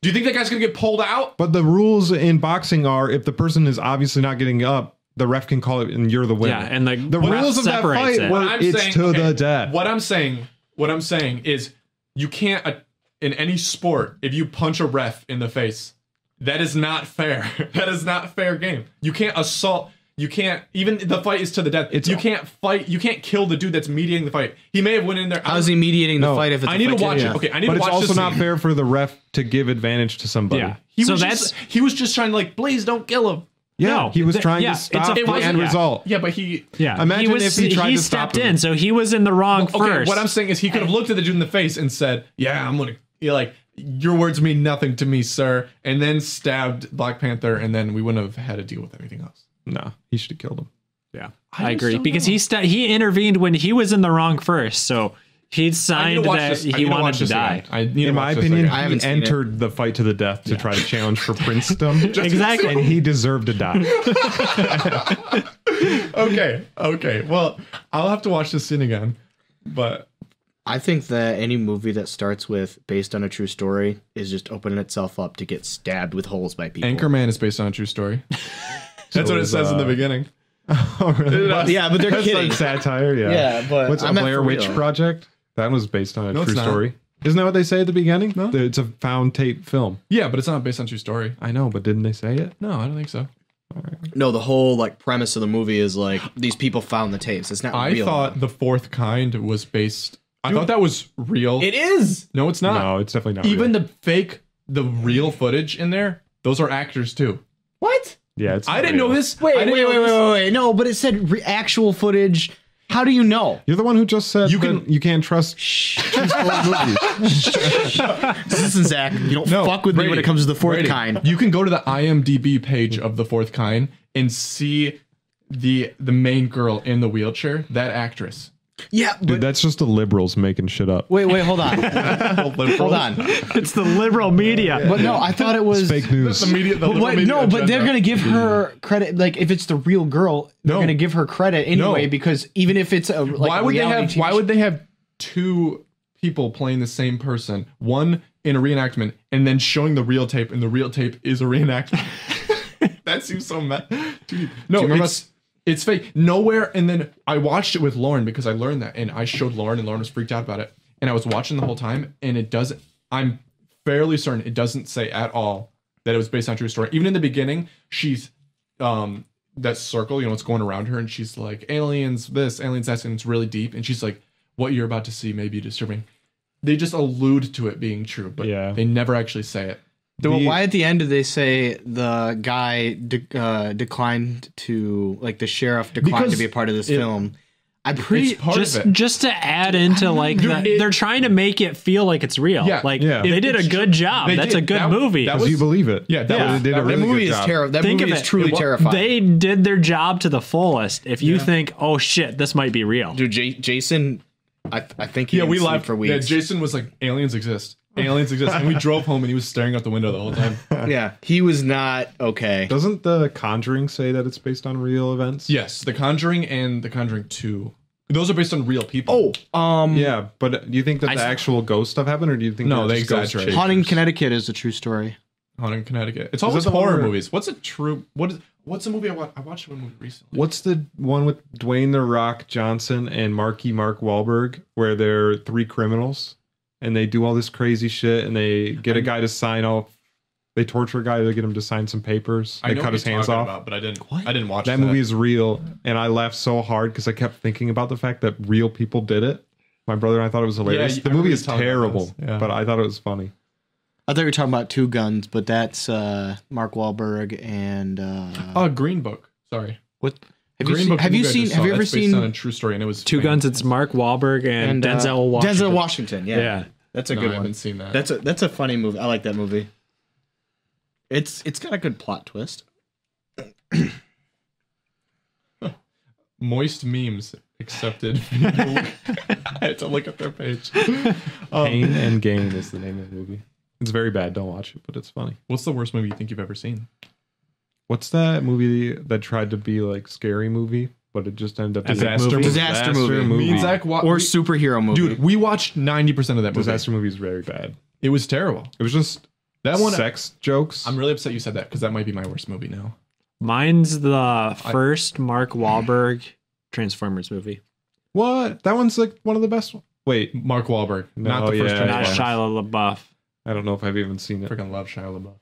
E: Do you think that guy's gonna get pulled out?
D: But the rules in boxing are if the person is obviously not getting up, the ref can call it and you're the winner.
A: Yeah, and the ref
D: rules of that
A: separates
D: fight
A: it.
D: were it's to the death.
E: What I'm saying is you can't in any sport, if you punch a ref in the face, that is not fair. That is not fair game. You can't assault. You can't, even the fight is to the death. You can't fight. You can't kill the dude that's mediating the fight. He may have went in there.
C: How's he mediating the fight if it's
E: I need to watch it.
C: Yeah.
E: Okay, I need
D: But
E: to
D: it's
E: watch
D: also
E: this
D: not
E: scene.
D: fair for the ref to give advantage to somebody.
A: Yeah.
E: He
A: So
E: was
A: that's
E: he was just trying to like, please don't kill him.
D: Yeah,
A: No,
D: he was trying
A: yeah,
D: to
A: it's
D: stop
A: a
D: the
A: fight.
D: end
A: Yeah.
D: result.
E: Yeah, but he.
A: yeah.
D: Imagine if he tried
A: he
D: to stop
A: stepped
D: him.
A: in, so he was in the wrong
E: Okay,
A: first.
E: what I'm saying is he could have looked at the dude in the face and said, "Yeah, I'm gonna." You're like, your words mean nothing to me, sir. And then stabbed Black Panther, and then we wouldn't have had to deal with anything else.
D: No, he should have killed him.
A: Yeah,
E: I
A: I
E: just
A: agree
E: don't
A: because
E: know.
A: he intervened when he was in the wrong first, so he signed that he wanted to die.
E: I need to
D: In my
E: watch this
D: opinion,
E: again.
C: I
D: he
C: haven't seen it.
D: entered the fight to the deth to try to challenge for princedom.
A: Exactly.
D: And he deserved to die.
E: Okay. Well, I'll have to watch this scene again. But
C: I think that any movie that starts with based on a true story is just opening itself up to get stabbed with holes by people.
E: Anchorman is based on a true story. That's what it
D: is,
E: says in the beginning.
D: Oh, really?
C: Yeah, but they're
D: That's
C: kidding.
D: like satire, yeah.
C: Yeah, but
D: What's
C: I
D: a
C: meant
D: Blair
C: for
D: Witch
C: real.
D: Project? That was based on a
E: No,
D: true
E: it's not.
D: story. Isn't that what they say at the beginning?
E: No.
D: It's a found tape film.
E: Yeah, but it's not based on true story.
D: I know, but didn't they say it?
E: No, I don't think so.
C: No, the whole like premise of the movie is like these people found the tapes. It's not
E: I
C: real.
E: thought The Fourth Kind was based. I thought that was real.
C: it is.
E: No, it's not.
D: No, it's definitely not
E: Even
D: real.
E: the real footage in there, those are actors too.
C: What?
D: Yeah, it's
E: I didn't know
D: real.
E: this.
C: Wait,
E: I
C: wait,
E: didn't
C: wait,
E: know
C: wait,
E: this.
C: wait, wait. No, but it said actual footage. How do you know?
D: You're the one who just said
E: You
D: that
E: can-
D: you can't trust
C: Listen, Zach, you don't
E: No,
C: fuck with me when
E: Brady,
C: it comes to the fourth
E: Brady,
C: kind.
E: You can go to the IMDb page of The Fourth Kind and see the main girl in the wheelchair, that actress.
C: Yeah, but
D: Dude, that's just the liberals making shit up.
C: wait, hold on. Hold on.
A: It's the liberal media.
C: But no, I thought it was
D: Fake news.
C: but they're gonna give her credit. Like if it's the real girl, they're
E: No.
C: gonna give her credit anyway
E: No.
C: because even if it's a like
E: Why would they
C: reality
E: have?
C: TV
E: Why
C: show-
E: would they have two people playing the same person? One in a reenactment, and then showing the real tape, and the real tape is a reenactment. That seems so mad, dude. No,
C: remember-
E: it's fake. Nowhere. And then I watched it with Lauren because I learned that, and I showed Lauren, and Lauren was freaked out about it. And I was watching the whole time, and it doesn't. I'm fairly certain it doesn't say at all that it was based on a true story. Even in the beginning, she's that circle, what's going around her, and she's like, aliens this, aliens that, and it's really deep, and she's like, what you're about to see may be disturbing. They just allude to it being true, but
D: Yeah.
E: they never actually say it.
C: Why at the end did they say the guy declined to like the sheriff declined
E: Because
C: to be a part of this film? I'm pretty
E: It's part of it.
A: Just to add into like they're trying to make it feel like it's real.
E: Yeah.
A: Like
D: Yeah.
A: they did a good job.
E: They
A: That's
E: did.
A: a good
E: That-
A: movie.
E: that
D: Because you believe it.
E: Yeah, that
A: Yeah.
E: was,
D: They did a
E: that
D: really
C: that movie
D: good
C: is
D: job.
C: terrible. That
A: Think
C: movie
A: of
C: is
A: it.
C: truly terrifying.
A: They did their job to the fullest. If you think, oh shit, this might be real.
C: Dude, Jason, I think he
E: Yeah,
C: didn't
E: we
C: sleep
E: laughed
C: for
E: Yeah,
C: weeks.
E: Jason was like, aliens exist. Aliens exist. And we drove home and he was staring out the window the whole time.
C: Yeah, he was not okay.
D: Doesn't The Conjuring say that it's based on real events?
E: Yes, The Conjuring and The Conjuring 2. Those are based on real people.
D: Yeah, but do you think that the actual ghost stuff happened, or do you think
E: No,
D: they're
E: they
D: just ghost
E: exaggerate.
D: chasers?
C: Haunting Connecticut is a true story.
E: Haunting Connecticut. It's always
D: that the one
E: horror
D: where-
E: movies. What's a true... What's a movie I watched? I watched one movie recently.
D: What's the one with Dwayne The Rock Johnson and Mark Wahlberg, where they're three criminals and they do all this crazy shit and they get a guy to sign off? They torture a guy to get him to sign some papers. They
E: know
D: cut
E: what
D: his
E: you're
D: hands
E: talking
D: off.
E: about, but I didn't watch that.
D: That movie is real, and I laughed so hard because I kept thinking about the fact that real people did it. My brother and I thought it was hilarious.
E: Yeah,
D: The
E: I
D: movie
E: remember
D: is
E: you talking about
D: terrible,
E: this. Yeah.
D: but I thought it was funny.
C: I thought you were talking about Two Guns, but that's Mark Wahlberg and
E: Green Book. Sorry.
C: what?
E: Green Book.
C: Have you
E: movie I
C: seen?
E: just
C: Have
E: saw.
C: you ever
E: That's based on a
C: seen
E: true story, and it was
A: Two Guns. It's Mark Wahlberg and Denzel Washington.
C: Denzel Washington. Yeah,
A: Yeah.
C: that's a
E: No,
C: good
E: I
C: one.
E: haven't seen that.
C: That's a funny movie. I like that movie. It's got a good plot twist.
E: Moist memes accepted. I had to look at their page.
D: Pain and Gain is the name of the movie. It's very bad. Don't watch it, but it's funny.
E: What's the worst movie you think you've ever seen?
D: What's that movie that tried to be like Scary Movie? but it just ended up
B: Disaster
D: movie.
C: Disaster movie.
B: Me and Zach
C: Or superhero movie.
B: dude, we watched 90% of that movie.
D: Disaster movie is very bad.
B: It was terrible.
D: It was just
B: That one.
D: sex jokes.
B: I'm really upset you said that because that might be my worst movie now.
A: Mine's the first Mark Wahlberg Transformers movie.
D: What? That one's like one of the best ones. Wait,
B: Mark Wahlberg, not the
D: No,
B: first
D: yeah,
A: Not
B: Transformers.
A: Shia LaBeouf.
D: I don't know if I've even seen it.
B: Freaking love Shia LaBeouf.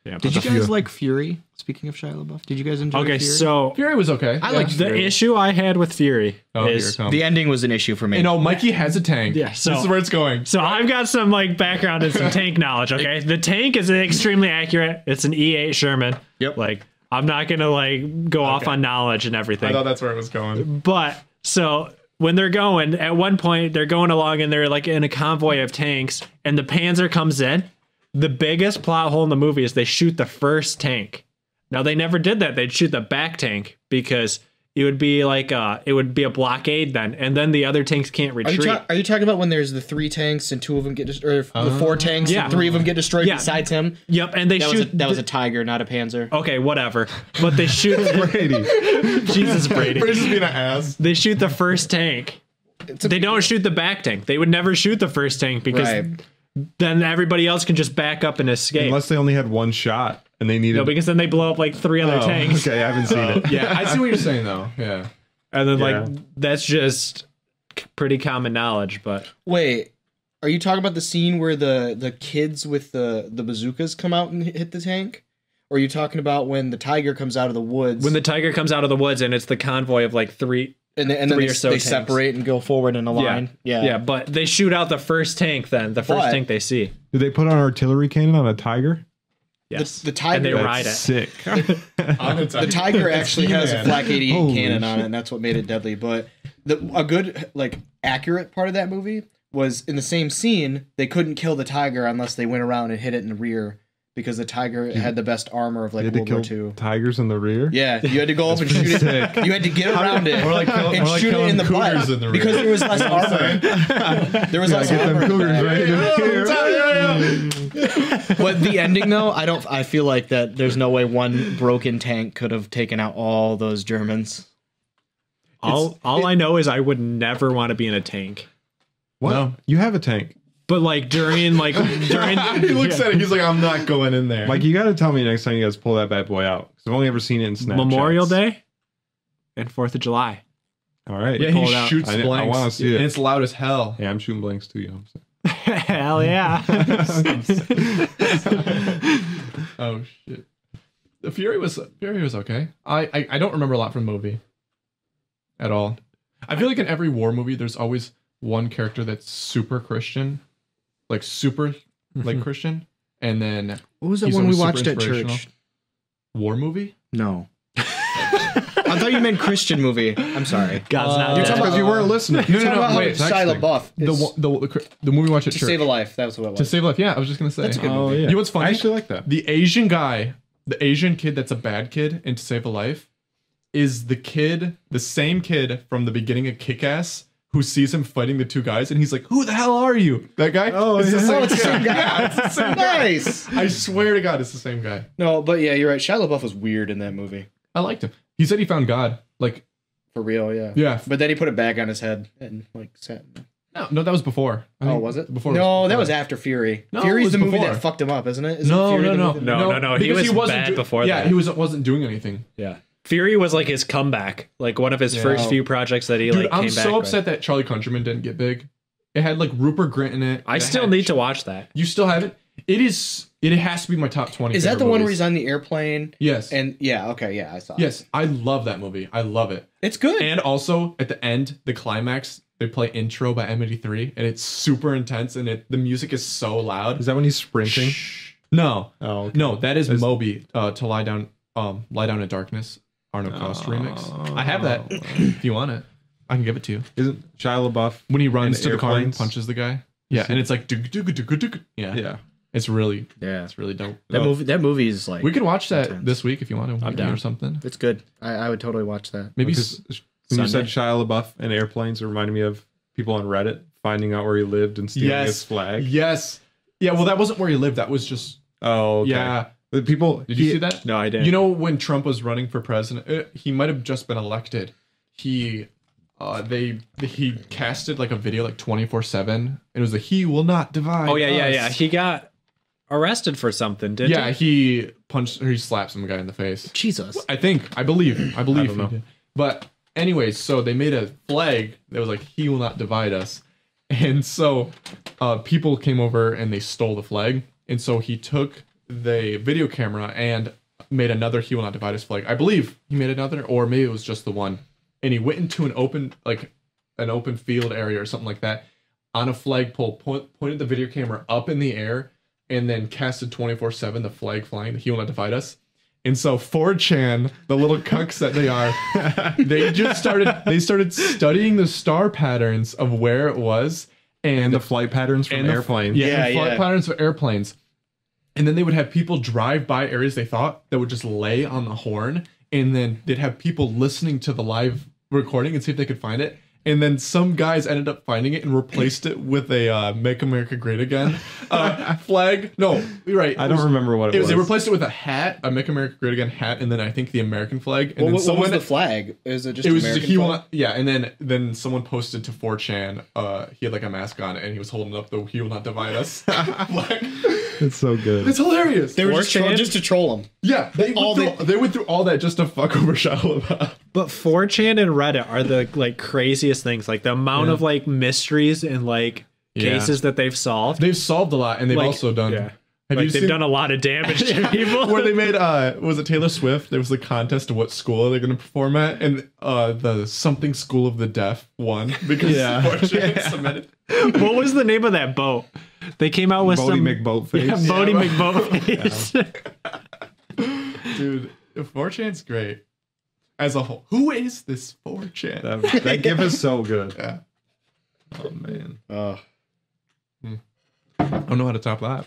A: Yeah,
C: Did
A: but
C: you guys like Fury? Speaking of Shia LaBeouf, did you guys enjoy
A: okay,
C: Fury?
A: so
B: Fury was okay.
C: I like
A: the
C: Fury.
A: issue I had with Fury
B: Oh, here it
A: is
B: comes.
C: The ending was an issue for me.
B: You know, Mikey has a tank.
A: Yeah, so-
B: this is where it's going.
A: so I've got some like background and some tank knowledge. Okay, the tank is extremely accurate. It's an E8 Sherman.
C: Yep.
A: Like I'm not gonna like go off on knowledge and everything.
B: I thought that's where it was going.
A: But so when they're going, at one point they're going along and they're like in a convoy of tanks, and the Panzer comes in. The biggest plot hole in the movie is they shoot the first tank. Now they never did that. They'd shoot the back tank because it would be like it would be a blockade then, and then the other tanks can't
C: Are
A: retreat.
C: you talking about when there's the 3 tanks and 2 of them get destroyed, or the 4 tanks
A: Yeah.
C: and 3 of them get destroyed
A: Yeah.
C: besides him?
A: Yep, and they
C: That was,
A: shoot.
C: that was a Tiger, not a Panzer.
A: Okay, whatever. But they shoot
D: Brady.
A: Jesus Brady.
B: Brady's being an ass.
A: They shoot the first tank. They don't shoot the back tank. They would never shoot the first tank because
C: Right.
A: then everybody else can just back up and escape.
D: Unless they only had one shot and they needed.
A: No, because then they blow up like 3 other
D: Oh,
A: tanks.
D: okay, I haven't seen it.
B: Yeah, I see what you're saying though. Yeah.
A: And then
D: Yeah.
A: like that's just pretty common knowledge, but
C: Wait, are you talking about the scene where the kids with the bazookas come out and hit the tank? Or are you talking about when the Tiger comes out of the woods
A: when the Tiger comes out of the woods and it's the convoy of like 3
C: and then
A: 3
C: they,
A: or so
C: they
A: tanks.
C: separate and go forward in a line?
A: Yeah, but they shoot out the first tank then, the first
C: But-
A: tank they see.
D: Did they put an artillery cannon on a tiger?
A: Yes.
C: The Tiger
A: and they
C: That's
A: ride it.
D: Sick.
C: The Tiger actually has a
B: He-Man.
C: flak 88
D: Holy
C: cannon on it, and that's what made it deadly. But a good, like, accurate part of that movie was in the same scene, they couldn't kill the Tiger unless they went around and hit it in the rear because the Tiger had the best armor of, like,
D: They had to
C: World War
D: kill
C: II.
D: tigers in the rear?
C: Yeah, you had to go up and shoot it.
D: sick.
C: You had to get around it
B: Or like
C: and shoot it
B: killing
C: in the butt
B: cougars in the rear.
C: because there was less armor. There was less
D: Get
C: armor.
D: them cougars right in the rear.
C: But the ending, though, I feel like that there's no way one broken tank could have taken out all those Germans.
A: All I know is I would never want to be in a tank.
D: What?
B: No.
D: You have a tank.
A: But like during
B: He looks at it. He's like, I'm not going in there.
D: Like, you got to tell me next time you guys pull that bad boy out. Because I've only ever seen it in Snapchat.
A: Memorial Day and 4th of July.
D: All right.
B: yeah,
A: pull
B: he
A: it out.
B: shoots
D: I
B: blanks.
D: wanna see it.
B: And it's loud as hell.
D: Yeah, I'm shooting blanks too, you know.
A: Hell yeah.
B: Oh shit. The Fury was okay. I don't remember a lot from the movie at all. I feel like in every war movie there's always one character that's super Christian. Like super like Christian. And then
C: What was that
B: he's
C: one we
B: always super
C: watched at
B: inspirational.
C: church?
B: War movie?
C: No. I thought you meant Christian movie. I'm sorry.
A: God's not
C: You're
A: dead.
C: talking
D: Because you weren't listening.
C: You're talking about how
B: wait,
C: Shia LaBeouf
B: The
C: is
B: movie we watched at
C: to
B: church.
C: save a life. That was what it was.
B: To Save a Life. Yeah, I was just gonna say.
C: That's a good
D: Oh,
C: movie.
D: yeah.
B: You know what's funny?
D: I actually like that.
B: The Asian guy, the Asian kid that's a bad kid in To Save a Life, is the same kid from the beginning of Kick-Ass who sees him fighting the 2 guys, and he's like, "Who the hell are you?" That guy?
D: Oh,
B: it's the
D: yeah.
B: same
C: it's the same guy.
B: Yeah, it's the same guy.
C: Nice.
B: I swear to God, it's the same guy.
C: No, but yeah, you're right. Shia LaBeouf was weird in that movie.
B: I liked him. He said he found God. Like,
C: For real, yeah.
B: yeah.
C: But then he put it back on his head and like sat.
B: No, that was before. I
C: Oh,
B: think
C: was it?
B: Before.
C: No, that
B: before.
C: was after Fury.
B: No, it
C: Fury's
B: was
C: the movie
B: before.
C: that fucked him up, isn't it? Isn't
B: No,
C: Fury
B: no,
C: the
B: no,
C: movie that-
A: No, he
B: because
A: was bad before
B: yeah,
A: that.
B: he wasn't doing anything.
A: Yeah. Fury was like his comeback. Like one of his first few projects that he
B: Dude,
A: like
B: I'm
A: came back
B: so
A: with.
B: upset that Charlie Countryman didn't get big. It had like Rupert Grint in it.
A: I
B: It
A: still
B: had-
A: need to watch that.
B: You still have it? It has to be my top 20.
C: Is that
B: favorite
C: the one where
B: movies.
C: he's on the airplane?
B: Yes.
C: And yeah, okay, yeah, I saw it.
B: Yes, I love that movie. I love it.
C: It's good.
B: And also at the end, the climax, they play Intro by M83, and it's super intense, and the music is so loud.
D: Is that when he's sprinting?
B: No,
D: Oh, okay.
B: no, that is Moby. To lie down in darkness. Arno Cost remix. I have that. If you want it, I can give it to you.
D: Isn't Shia LaBeouf?
B: When he runs
D: in
B: to the car and
D: airplanes?
B: punches the guy. Yeah, and it's like yeah,
D: Yeah.
B: it's really
C: Yeah.
B: it's really dope.
C: That movie is like
B: We could watch that
C: intense.
B: this week if you want to.
A: I'm down.
B: Or something.
C: it's good. I would totally watch that.
B: Maybe
D: Because when you said
A: Sunday.
D: Shia LaBeouf and airplanes, it reminded me of people on Reddit finding out where he lived and stealing his flag.
B: Yes. Yeah, well that wasn't where he lived. That was just
D: Oh, okay.
B: yeah.
D: The people.
B: Did you see that?
A: No, I didn't.
B: You know when Trump was running for president, he might have just been elected.
E: he he casted like a video like 24/7. It was a "He will not divide."
A: Oh yeah,
E: us."
A: He got arrested for something, didn't
E: Yeah, he punched or he slapped some guy in the face.
C: Jesus.
E: I believe
D: I don't
E: he
D: know.
E: did. But anyways, so they made a flag that was like "He will not divide us," and so people came over and they stole the flag, and so he took the video camera and made another "He will not divide us" flag. I believe he made another, or maybe it was just the one, and he went into an open field area or something like that on a flagpole, pointed the video camera up in the air, and then casted 24/7 the flag flying, the "He will not divide us." And so 4chan, the little cucks that they are, they started studying the star patterns of where it was
D: And the flight patterns from airplanes.
E: Flight patterns of airplanes. And then they would have people drive by areas they thought that would just lay on the horn, and then they'd have people listening to the live recording and see if they could find it. And then some guys ended up finding it and replaced it with a "Make America Great Again" flag. No, you're right.
D: I don't remember what it was.
E: They replaced it with a hat, a "Make America Great Again" hat, and then I think the American flag. And
C: What
E: then
C: was
E: someone,
C: the flag? Is it just
E: it was
C: American
E: just,
C: flag?
E: yeah, and then someone posted to 4chan. He had like a mask on, and he was holding up the "He will not divide us" flag.
D: It's so good.
E: It's hilarious.
C: They were just to troll him.
E: Yeah, they went through all that just to fuck over Shia LaBeouf.
A: But 4chan and Reddit are the like craziest things. Like the amount of like mysteries and like cases that they've solved.
E: They've solved a lot, and they've
A: Like,
E: also done.
A: yeah.
E: Have
A: Like
E: you
A: they've
E: seen
A: done a lot of damage to people.
E: where they made was it Taylor Swift? There was the contest of what school they're going to perform at, and the something school of the deaf won because 4chan submitted.
A: What was the name of that boat? They came out with
D: Bodie
A: some
D: McBoatface.
A: Yeah, Bodie McBoatface.
E: Dude, 4chan's great as a whole. Who is this 4chan?
D: That gif is so good.
E: Yeah.
D: Oh man.
E: I don't know how to top that.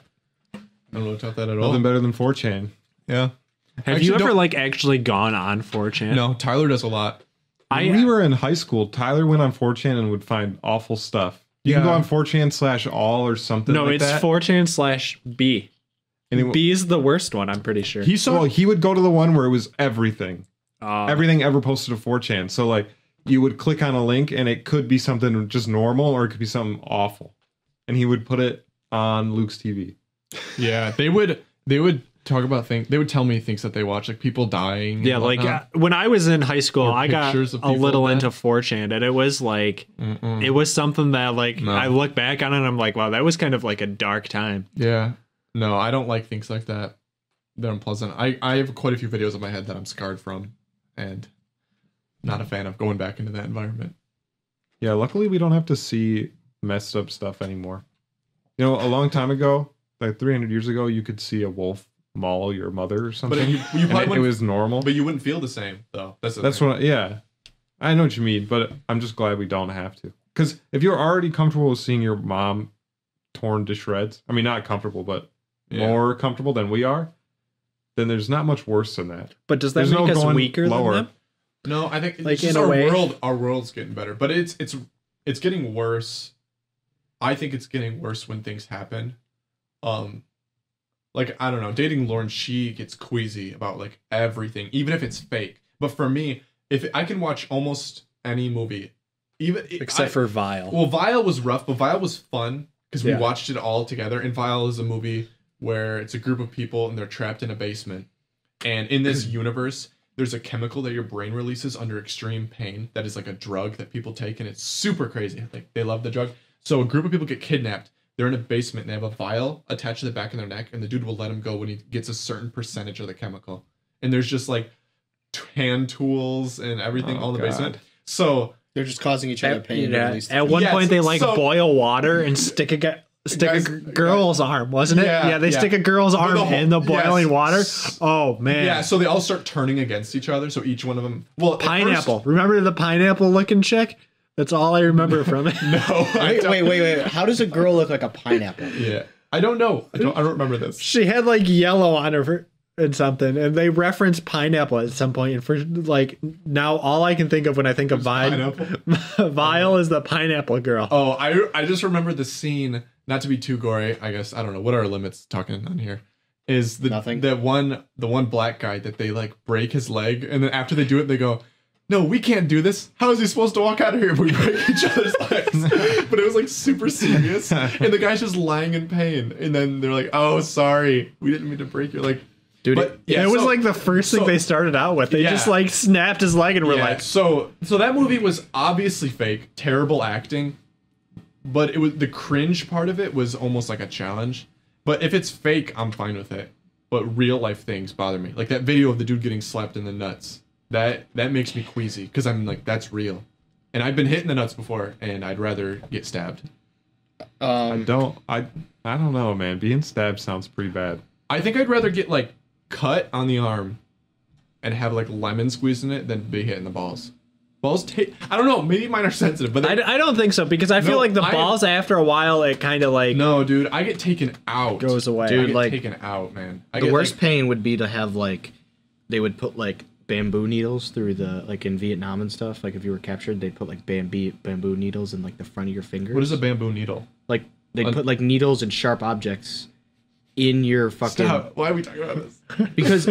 E: I don't know how to top that at all.
D: Nothing better than 4chan.
E: Yeah.
A: Have you ever like actually gone on 4chan?
E: No, Tyler does a lot.
D: When we were in high school, Tyler went on 4chan and would find awful stuff. You can go on 4chan/all or something
A: No,
D: like
A: it's
D: that.
A: 4chan/B.
D: And
A: B is the worst one, I'm pretty sure.
D: he would go to the one where it was everything.
A: Oh.
D: Everything ever posted to 4chan. So like you would click on a link and it could be something just normal or it could be something awful. And he would put it on Luke's TV.
E: Yeah, they would talk about things. They would tell me things that they watch, like people dying.
A: Yeah,
E: and
A: like
E: whatnot.
A: when I was in high school,
E: Or
A: I got
E: pictures of
A: a
E: people
A: little
E: dead.
A: into 4chan, and it was like, it was something that like I look back on it and I'm like, wow, that was kind of like a dark time.
E: Yeah. No, I don't like things like that. They're unpleasant. I have quite a few videos in my head that I'm scarred from, and not a fan of going back into that environment.
D: Yeah, luckily we don't have to see messed up stuff anymore. You know, a long time ago, like 300 years ago, you could see a wolf maul your mother or something.
E: But you
D: and
E: probably
D: it was normal.
E: But you wouldn't feel the same though. That's
D: That's what. Yeah, I know what you mean, but I'm just glad we don't have to. Because if you're already comfortable with seeing your mom torn to shreds, I mean, not comfortable, but more comfortable than we are, then there's not much worse than that.
A: But does that
D: There's
A: make
D: no
A: us
D: going
A: weaker
D: lower.
A: than them?
E: No, I think
A: Like,
E: it's just
A: in a
E: our
A: way?
E: world. Our world's getting better, but it's getting worse. I think it's getting worse when things happen. Like I don't know, dating Lauren, she gets queasy about like everything, even if it's fake. But for me, if I can watch almost any movie, even
A: Except for Vile.
E: well, Vile was rough, but Vile was fun because we
A: Yeah.
E: watched it all together. And Vile is a movie where it's a group of people and they're trapped in a basement. And in this universe, there's a chemical that your brain releases under extreme pain that is like a drug that people take, and it's super crazy. Like they love the drug. So a group of people get kidnapped. They're in a basement and they have a vial attached to the back of their neck, and the dude will let them go when he gets a certain percentage of the chemical. And there's just like hand tools and everything all in the
D: God.
E: basement. So
C: They're just causing each other pain.
A: Yeah,
C: At least.
A: at one
E: Yes,
A: point they like
E: so-
A: boil water and stick a
E: Guys,
A: girl's arm, wasn't it?
E: Yeah,
A: Yeah, they
E: yeah.
A: stick a girl's arm
E: the whole-
A: in the boiling
E: yes.
A: water. Oh man.
E: yeah, so they all start turning against each other. So each one of them, well, at
A: Pineapple.
E: first-
A: Remember the pineapple looking chick? That's all I remember from it.
E: no, I don't-
C: Wait. How does a girl look like a pineapple?
E: Yeah, I don't know. I don't remember this.
A: She had like yellow on her and something, and they referenced pineapple at some point. And for like now, all I can think of when I think of
E: Pineapple.
A: Vile is the pineapple girl.
E: Oh, I just remember the scene. Not to be too gory, I guess. I don't know what are our limits talking on here. Is the
C: Nothing.
E: the one black guy that they like break his leg, and then after they do it, they go, no, we can't do this. How is he supposed to walk out of here if we break each other's legs? But it was like super serious. And the guy's just lying in pain. And then they're like, oh, sorry. We didn't mean to break your leg.
C: Dude,
E: But yeah,
A: it was
E: so-
A: like the first thing
E: so-
A: they started out with. They
E: Yeah.
A: just like snapped his leg and were
E: Yeah,
A: like,
E: so that movie was obviously fake, terrible acting, but it was the cringe part of it was almost like a challenge. But if it's fake, I'm fine with it. But real life things bother me. Like that video of the dude getting slapped in the nuts. That makes me queasy because I'm like, that's real. And I've been hit in the nuts before, and I'd rather get stabbed.
D: I don't know, man. Being stabbed sounds pretty bad.
E: I think I'd rather get like cut on the arm and have like lemon squeezed in it than be hit in the balls. Balls I don't know, maybe mine are sensitive, but
A: I don't think so because I feel
E: No,
A: like the
E: I-
A: balls after a while it kind of like
E: no, dude, I get taken out.
A: goes away.
E: I
C: Dude,
E: get
C: like,
E: taken out, man.
C: the worst pain would be to have like they would put like bamboo needles through the like in Vietnam and stuff. Like if you were captured, they'd put like bamboo needles in like the front of your fingers.
E: What is a bamboo needle?
C: Like they'd put like needles and sharp objects in your fucking
E: Stop. Why are we talking about this?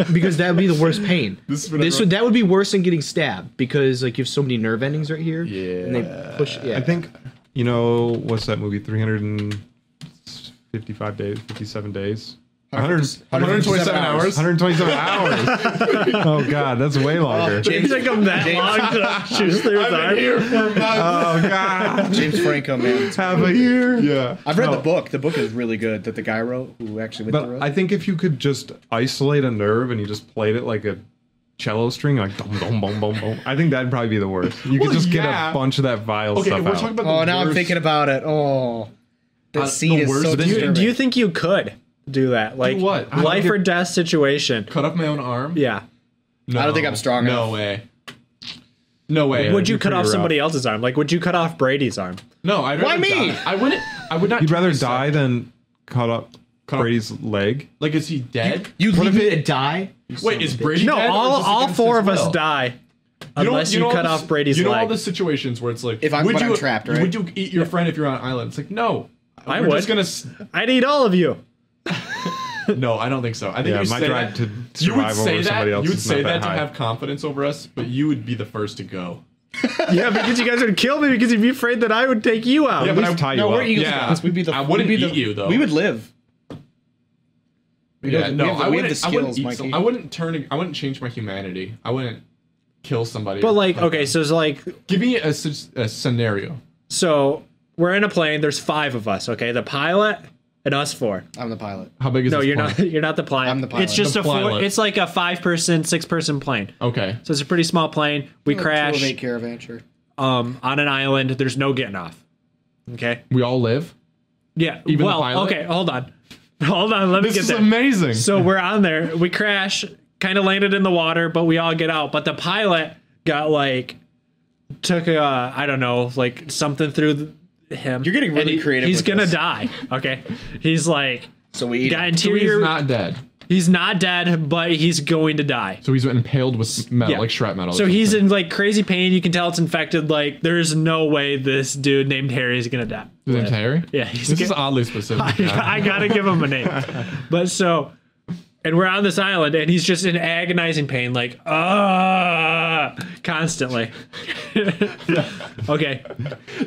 C: because that would be the worst pain.
E: This
C: That would be worse than getting stabbed because like you have so many nerve endings right here.
E: Yeah.
C: And they push. Yeah.
D: I think, what's that movie? 355 days, 57 days.
E: 127 hours.
D: 127 hours. Oh God, that's way longer.
A: it took him that long to shoot through his arm.
D: Oh God,
C: James Franco, man.
D: half a year.
E: Yeah.
C: I've read the book. The book is really good that the guy wrote who actually went through
D: But
C: it.
D: I think if you could just isolate a nerve and you just played it like a cello string, like dum dum bum bum bum, I think that'd probably be the worst. You could
E: Well,
D: just get
E: yeah.
D: a bunch of that vile
E: Okay,
D: stuff
E: we're
D: out.
E: talking about
C: Oh,
E: the
C: now I'm
E: worst-
C: thinking about it. Oh, the scene
E: the
C: is
E: worst
C: so
E: thing-
C: disturbing.
A: Do you think you could do that? Like
E: what? I don't
A: life
E: get-
A: or death situation?
E: cut off my own arm?
A: Yeah.
E: No.
C: I don't think I'm strong
E: No
C: enough.
E: way. No way.
D: Yeah.
A: Would you
D: it'd be
A: cut off
D: pretty
A: somebody else's arm? Like, would you cut off Brady's arm?
E: No, I'd
C: Why
E: rather
C: me?
E: die. I wouldn't. I would not.
D: You'd
E: try
D: rather
E: to
D: die than cut up
E: Cut off-
D: Brady's leg.
E: Like, is he dead?
C: You leave me to die?
E: Wait, is Brady
A: No,
E: dead? or is this
A: all
E: against
A: four
E: his
A: of us
E: will?
A: die
E: know-
A: unless you
E: know
A: cut
E: all
A: off Brady's
E: You know all
A: leg.
E: the situations where it's like,
C: If I'm-
E: would
C: when
E: you,
C: I'm trapped, right?
E: Would you eat your friend if you're on an island? It's like, no.
A: I
E: We're
A: would.
E: just gonna.
A: I'd eat all of you.
E: No, I don't think so. I think
D: Yeah,
E: you
D: my
E: say
D: drive
E: that,
D: to
E: you would
D: survive
E: say
D: over somebody
E: that.
D: else
E: You would
D: is
E: say
D: not
E: that to
D: high.
E: have confidence over us, but you would be the first to go.
A: Yeah, because you guys would kill me because you'd be afraid that I would take you out.
E: Yeah,
D: At
E: but
D: least
E: I-
D: tie
C: No,
D: you
C: we're
D: up.
C: Eagle
E: Yeah.
C: Scouts. We'd be the.
E: I wouldn't
C: we'd be
E: eat you, though.
C: We would live.
E: Yeah, no, I
C: we
E: wouldn't.
C: have the
E: I wouldn't
C: skills,
E: eat
C: Mikey.
E: some, I wouldn't change my humanity. I wouldn't kill somebody.
A: But like, okay, so it's like,
E: give me a scenario.
A: so we're in a plane. There's 5 of us. Okay, the pilot and us 4.
C: I'm the pilot.
E: How big is
A: No,
E: this
A: you're
E: plane?
A: not. You're not the pilot.
C: I'm the pilot.
A: It's just
E: The
A: a 4.
E: pilot.
A: It's like a 5-person, 6-person plane.
E: Okay.
A: So it's a pretty small plane. We crash
C: 208 caravan, sure.
A: on an island. There's no getting off. Okay.
E: We all live.
A: Yeah.
E: Even the
A: well,
E: pilot?
A: okay. Hold on. Hold on. Let me
E: This
A: get
E: is
A: there.
E: amazing.
A: So we're on there. We crash. Kind of landed in the water, but we all get out. But the pilot got like took a I don't know like something through him.
C: You're getting really creative
A: He's
C: with
A: gonna
C: this.
A: die. Okay. He's like
C: So we eat
A: got
C: him.
E: So
A: interior.
E: he's not dead.
A: He's not dead, but he's going to die.
E: So he's impaled with metal,
A: Yeah.
E: like shrapnel. or
A: So he's
E: something.
A: in like crazy pain. You can tell it's infected. Like there's no way this dude named Harry is gonna die.
E: His name's Harry?
A: Yeah, he's
E: This
A: get-
E: is oddly specific.
A: I gotta give him a name. But so, and we're on this island, and he's just in agonizing pain, like constantly. Okay,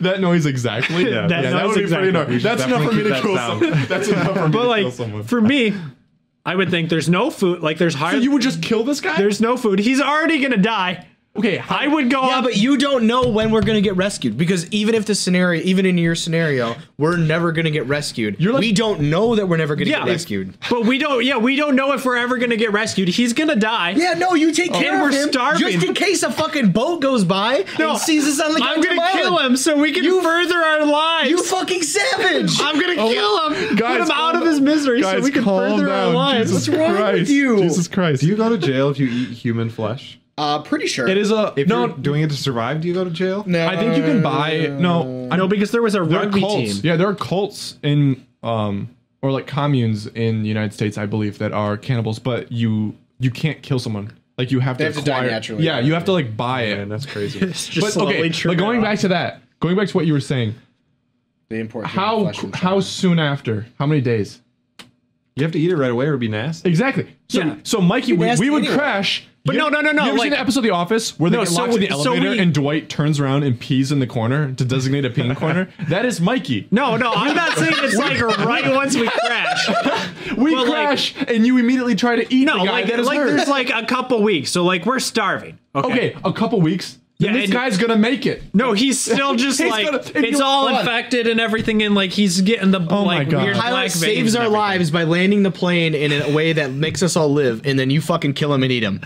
E: That noise exactly.
D: Yeah.
A: That noise
E: would be
A: exactly.
E: pretty
D: We
E: enough.
D: should
E: That's enough for me
D: definitely
E: to
D: keep
E: kill
D: that sound.
E: someone. That's enough for me
A: but
E: to
A: like
E: kill someone.
A: for me, I would think there's no food. Like there's
E: So
A: hard.
E: you would just kill this guy?
A: There's no food. He's already gonna die.
E: Okay,
A: I would go
C: Yeah,
A: up.
C: but you don't know when we're gonna get rescued because even if the scenario, even in your scenario, we're never gonna get rescued.
E: You're like-
C: we don't know that we're never gonna
A: Yeah,
C: get
A: like-
C: rescued.
A: But we don't. Yeah, we don't know if we're ever gonna get rescued. He's gonna die.
C: Yeah, no, you take care
A: And
C: of
A: we're
C: him
A: starving.
C: just in case a fucking boat goes by and sees us on the
A: I'm
C: goddamn
A: gonna kill
C: island.
A: him so we can further our lives.
C: You fucking savage!
A: I'm gonna kill him.
E: Guys,
A: Put him out
E: calm
A: of his misery so
E: Guys,
A: we can
E: calm
A: further our
E: down.
A: lives.
E: Jesus
C: What's wrong with
E: Christ.
C: you?
E: Jesus Christ.
D: Do you go to jail if you eat human flesh?
C: Pretty sure.
E: It is a
D: If
E: no.
D: you're doing it to survive, do you go to jail?
C: No,
E: I think you can buy no.
A: No, because there was a
E: There are
A: rugby
E: cults.
A: team.
E: Yeah, there are cults in or like communes in the United States, I believe, that are cannibals. But you can't kill someone. Like you have to
C: have to die
E: acquire.
C: naturally.
E: Yeah, you have to like buy it.
D: Man, that's crazy.
A: It's just
E: But
A: slowly
E: okay,
A: trickling
E: but going
A: off.
E: back to that, going back to what you were saying,
C: They import human flesh from
E: how
C: China.
E: soon after? How many days?
D: You have to eat it right away or it'd be nasty.
E: Exactly. So
A: Yeah.
E: so Mikey, we
C: nasty
E: would
C: anyway.
E: crash
A: But no.
E: You ever seen the episode of The Office where they get locked in the elevator and Dwight turns around and pees in the corner to designate a peeing corner? That is Mikey.
A: No, I'm not saying it's like right once we crash.
E: We crash and you immediately try to eat the guy that is hurt.
A: there's like a couple weeks, so like we're starving.
E: Okay, a couple weeks.
A: Yeah,
E: This guy's gonna make it.
A: No, he's still just like it's all infected and everything, and like he's getting the like
E: God.
A: weird
C: Pilot
A: black
C: saves
A: veins and
C: our
A: everything.
C: lives by landing the plane in a way that makes us all live, and then you fucking kill him and eat him.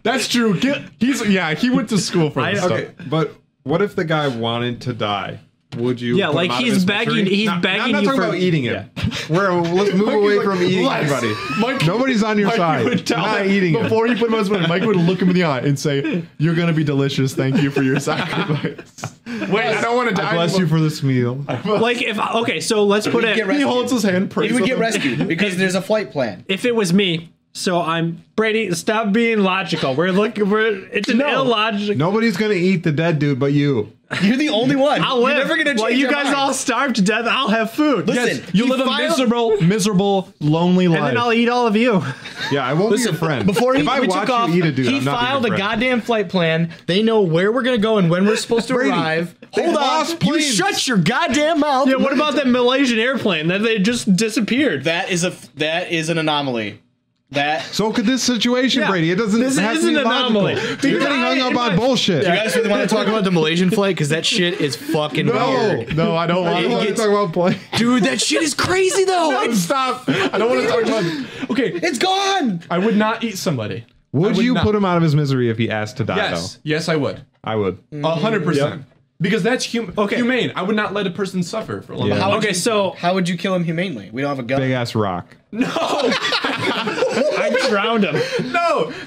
E: That's true. He went to school for this stuff.
D: Okay, but what if the guy wanted to die? Would you?
A: Yeah,
D: put
A: like
D: him out of
A: he's
D: his
A: begging.
D: misery?
A: He's
D: I'm
A: begging
D: not
A: you
D: talking
A: for
D: about eating him. Let's move away from eating everybody. Nobody's on your side. You're not eating him.
E: Before he put him on his way, Mike would look him in the eye and say, "You're gonna be delicious. Thank you for your sacrifice." Wait, I don't want to die.
D: I bless you for this meal.
A: like if so let's put it.
E: He holds his hand.
F: He would get rescued because there's a flight plan.
A: If it was me, so I'm Brady. Stop being logical. It's an illogical.
D: Nobody's gonna eat the dead dude but you.
F: You're the only one.
A: I'll live.
F: You're never gonna change
A: While you
F: your
A: guys
F: mind.
A: all starve to death, I'll have food.
F: Listen,
E: You
F: he
E: live a
F: filed-
E: miserable, lonely life.
A: And then I'll eat all of you.
D: Yeah, I won't be your friend.
C: Before
D: if I
C: we
D: watch
C: took off,
D: you eat a dude,
C: he
D: I'm not
C: filed a
D: being your friend.
C: goddamn flight plan. They know where we're gonna go and when we're supposed to
D: Brady,
C: arrive.
D: they
C: Hold on,
D: lost
C: you
D: planes.
C: shut your goddamn mouth.
A: Yeah, what about that Malaysian airplane that they just disappeared?
F: That is an anomaly. That
D: So could this situation,
A: Yeah.
D: Brady? It doesn't
A: This
D: have
A: is
D: to be
A: an
D: logical.
A: anomaly.
D: You're getting hung up on bullshit.
C: You guys really want to talk about the Malaysian flight? Because that shit is fucking weird.
E: No, I don't
D: I
E: want
D: don't want to
E: to.
D: talk about play.
C: Dude, that shit is crazy though.
E: No, stop. I don't want to talk about it. Okay,
F: it's gone.
E: I would not eat somebody.
D: Would you
E: not.
D: put him out of his misery if he asked to die,
E: Yes. Yes, I would.
D: though? I would.
E: 100%. Because that's humane. I would not let a person suffer for a long
D: Yeah.
E: time.
A: Okay, so
F: How would you kill him humanely? We don't have a gun.
D: Big ass rock.
A: I drowned him.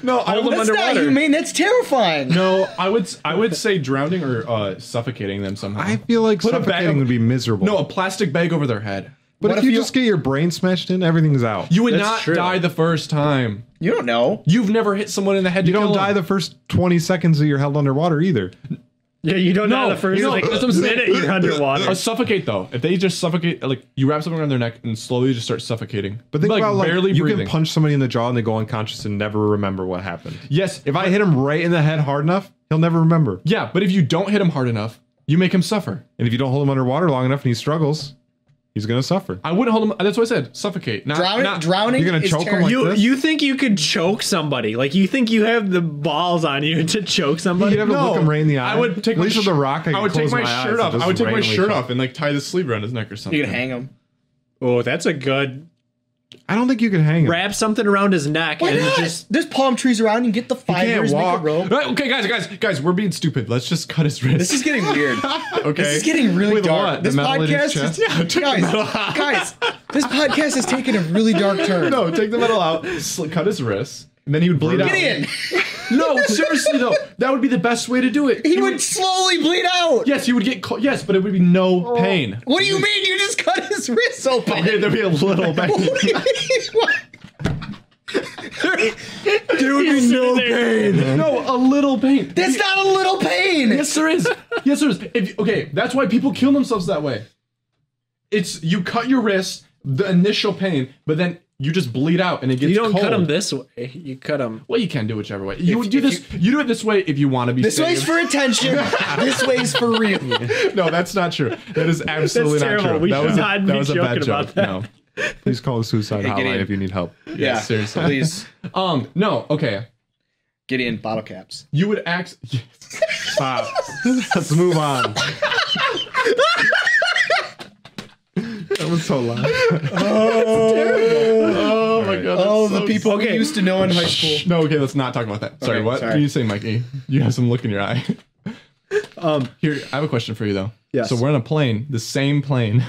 E: No. I
A: Hold
E: would.
A: him
F: That's not
A: underwater.
F: humane. That's terrifying.
E: No, I would say drowning or suffocating them somehow.
D: I feel like
E: Put a bag
D: suffocating
E: of-
D: would be miserable.
E: No, a plastic bag over their head.
D: but
F: what
D: if
F: if
D: you
F: you-
D: just get your brain smashed in, everything's out.
E: You would
A: That's
E: not
A: true.
E: die the first time.
F: You don't know.
E: You've never hit someone in the head.
D: You don't die the first 20 seconds that you're held underwater either.
A: Yeah, you don't know
E: No,
A: the first
E: no,
A: like,
E: that's what I'm saying.
A: minute you're underwater.
E: Suffocate though. If they just suffocate, like you wrap something around their neck and slowly just start suffocating.
D: But think about like
E: barely
D: you
E: breathing.
D: can punch somebody in the jaw and they go unconscious and never remember what happened.
E: Yes,
D: If I hit him right in the head hard enough, he'll never remember.
E: yeah, but if you don't hit him hard enough, you make him suffer.
D: And if you don't hold him underwater long enough and he struggles, he's gonna suffer.
E: I wouldn't hold him. That's what I said. Suffocate. Not,
F: Drowning
D: You're gonna
F: is
D: choke him
F: terrible.
D: like this?
A: You think you could choke somebody? Like you think you have the balls on you to choke somebody?
D: You'd have to look him right in the eye.
E: I would take
D: At least
E: my
D: with the rock. I
E: I would
D: could
E: take
D: close
E: my
D: eyes
E: shirt
D: and
E: off.
D: just
E: I would take my
D: randomly
E: shirt
D: choke.
E: off and like tie the sleeve around his neck or something.
F: You can hang him.
A: Oh, that's a good.
D: I don't think you can hang him.
A: Wrap something around his neck
F: Why
A: and
F: not?
A: just.
F: There's palm trees around. You can get the fibers, make a
D: walk.
F: rope.
E: Right, okay, guys, we're being stupid. Let's just cut his wrist.
F: This is getting weird.
E: okay.
F: This is getting really
D: With
F: dark.
D: what?
F: This
D: The metal in his
F: podcast,
D: chest?
F: guys, this podcast has taken a really dark turn.
E: No, take the metal out, cut his wrist, and then he would bleed out.
F: Gideon,
E: No, seriously though, that would be the best way to do it.
F: he would slowly bleed out.
E: Yes, he would get. Yes, but it would be no pain.
F: What do you mean? You just cut his wrist open.
E: Okay, there'd be a little pain.
A: Dude, no pain.
E: No, a little pain.
F: That's not a little pain.
E: Yes, there is. Yes, there is. Okay, that's why people kill themselves that way. It's you cut your wrist, the initial pain, but then you just bleed out and it gets
A: You don't
E: cold.
A: cut him this way. You cut him.
E: Well, you can do whichever way. You do this. You do it this way if you want to be.
F: This
E: saved.
F: way's for attention. This way's for real.
E: No, that's not true. That is absolutely
A: That's
E: not
A: terrible.
E: true.
A: We
E: that
A: should
E: was
A: not
E: a,
A: be
E: that was a bad
A: joking about
E: joke.
A: that.
E: No.
D: Please call the suicide hotline
F: Gideon.
D: if you need help.
F: Yeah,
E: seriously.
F: Please,
E: No. Okay.
F: Gideon, bottle caps.
E: You would act.
D: Stop. Let's move on. That was so loud.
E: Oh my god.
F: Oh, the people we used to know in high school.
E: No. Okay. Let's not talk about that. Sorry.
F: Okay,
E: What
F: sorry.
E: can you say, Mikey? You have some look in your eye. Here, I have a question for you though.
A: Yes.
E: So we're on a plane, the same plane.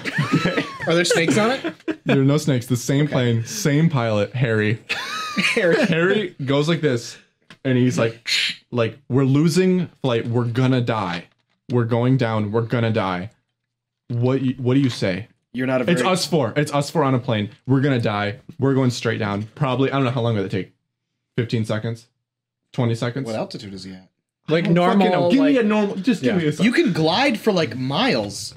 F: Are there snakes on it?
E: There are no snakes. The same plane, same pilot, Harry.
F: Harry.
E: Harry goes like this, and he's like, we're losing flight. We're gonna die. We're going down. We're gonna die. What do you say?
F: You're not a very...
E: It's us four. It's us four on a plane. We're gonna die. We're going straight down. Probably. I don't know how long will it take. 15 seconds. 20 seconds.
F: What altitude is he at?
A: Like
E: Fucking
A: normal.
E: hell. Give me
A: like-
E: a normal. Just give me a.
F: You can glide for like miles.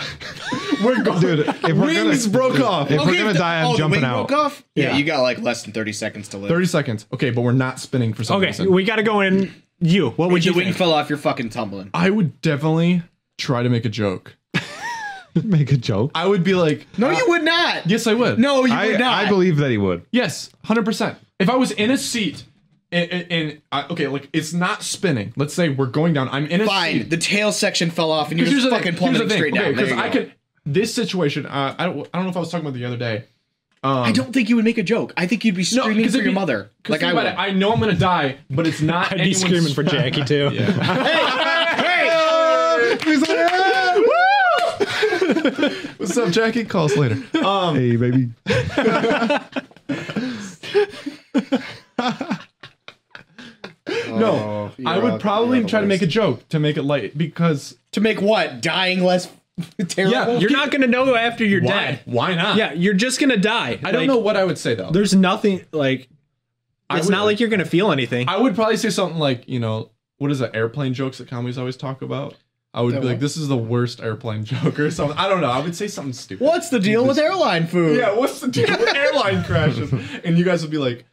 E: We're going.
D: Dude, if we're
E: Wings broke off.
D: If we're gonna die, I'm jumping out.
F: Broke off? Yeah,
E: Yeah.
F: you got like less than 30 seconds to live.
E: 30 seconds. Okay, but we're not spinning for some
A: Okay,
E: reason.
A: we got to go in. You, what would
F: If
A: you
F: the wing
A: think?
F: fell off, you're fucking tumbling.
E: I would definitely try to make a joke.
D: Make a joke.
E: I would be like,
F: No, you would not.
E: yes, I would.
F: No, you would not.
D: I believe that he would.
E: Yes, 100%. If I was in a seat okay, like it's not spinning. Let's say we're going down. I'm in a
F: Fine.
E: seat.
F: The tail section fell off and you're
E: Here's
F: just
E: the
F: fucking
E: thing. Here's the
F: plummeting
E: thing.
F: straight
E: Okay,
F: down. There
E: because
F: you
E: I
F: go.
E: could. This situation. I don't know if I was talking about the other day.
F: I don't think you would make a joke. I think you'd be screaming
E: because
F: for
E: it'd
F: your
E: be-
F: mother.
E: 'cause
F: Like
E: think
F: I would.
E: about it, I know I'm gonna die, but it's not.
A: I'd be
E: anyone's
A: screaming for
E: fault.
A: Jackie too.
E: What's up, Jackie? Call us later.
D: Hey, baby.
E: No, I would probably try to make a joke to make it light because
F: To make what? Dying less terrible?
E: Yeah,
A: You're not gonna know after you're
E: why?
A: dead.
E: Why not?
A: Yeah, you're just gonna die.
E: I don't know what I would say though.
A: There's nothing like. It's
E: would-
A: not like you're gonna feel anything.
E: I would probably say something like, what is that airplane jokes that comedies always talk about? I would be like, this is the worst airplane joke or something. I don't know. I would say something stupid.
F: What's the deal with airline food?
E: Yeah, what's the deal with airline crashes? And you guys would be like,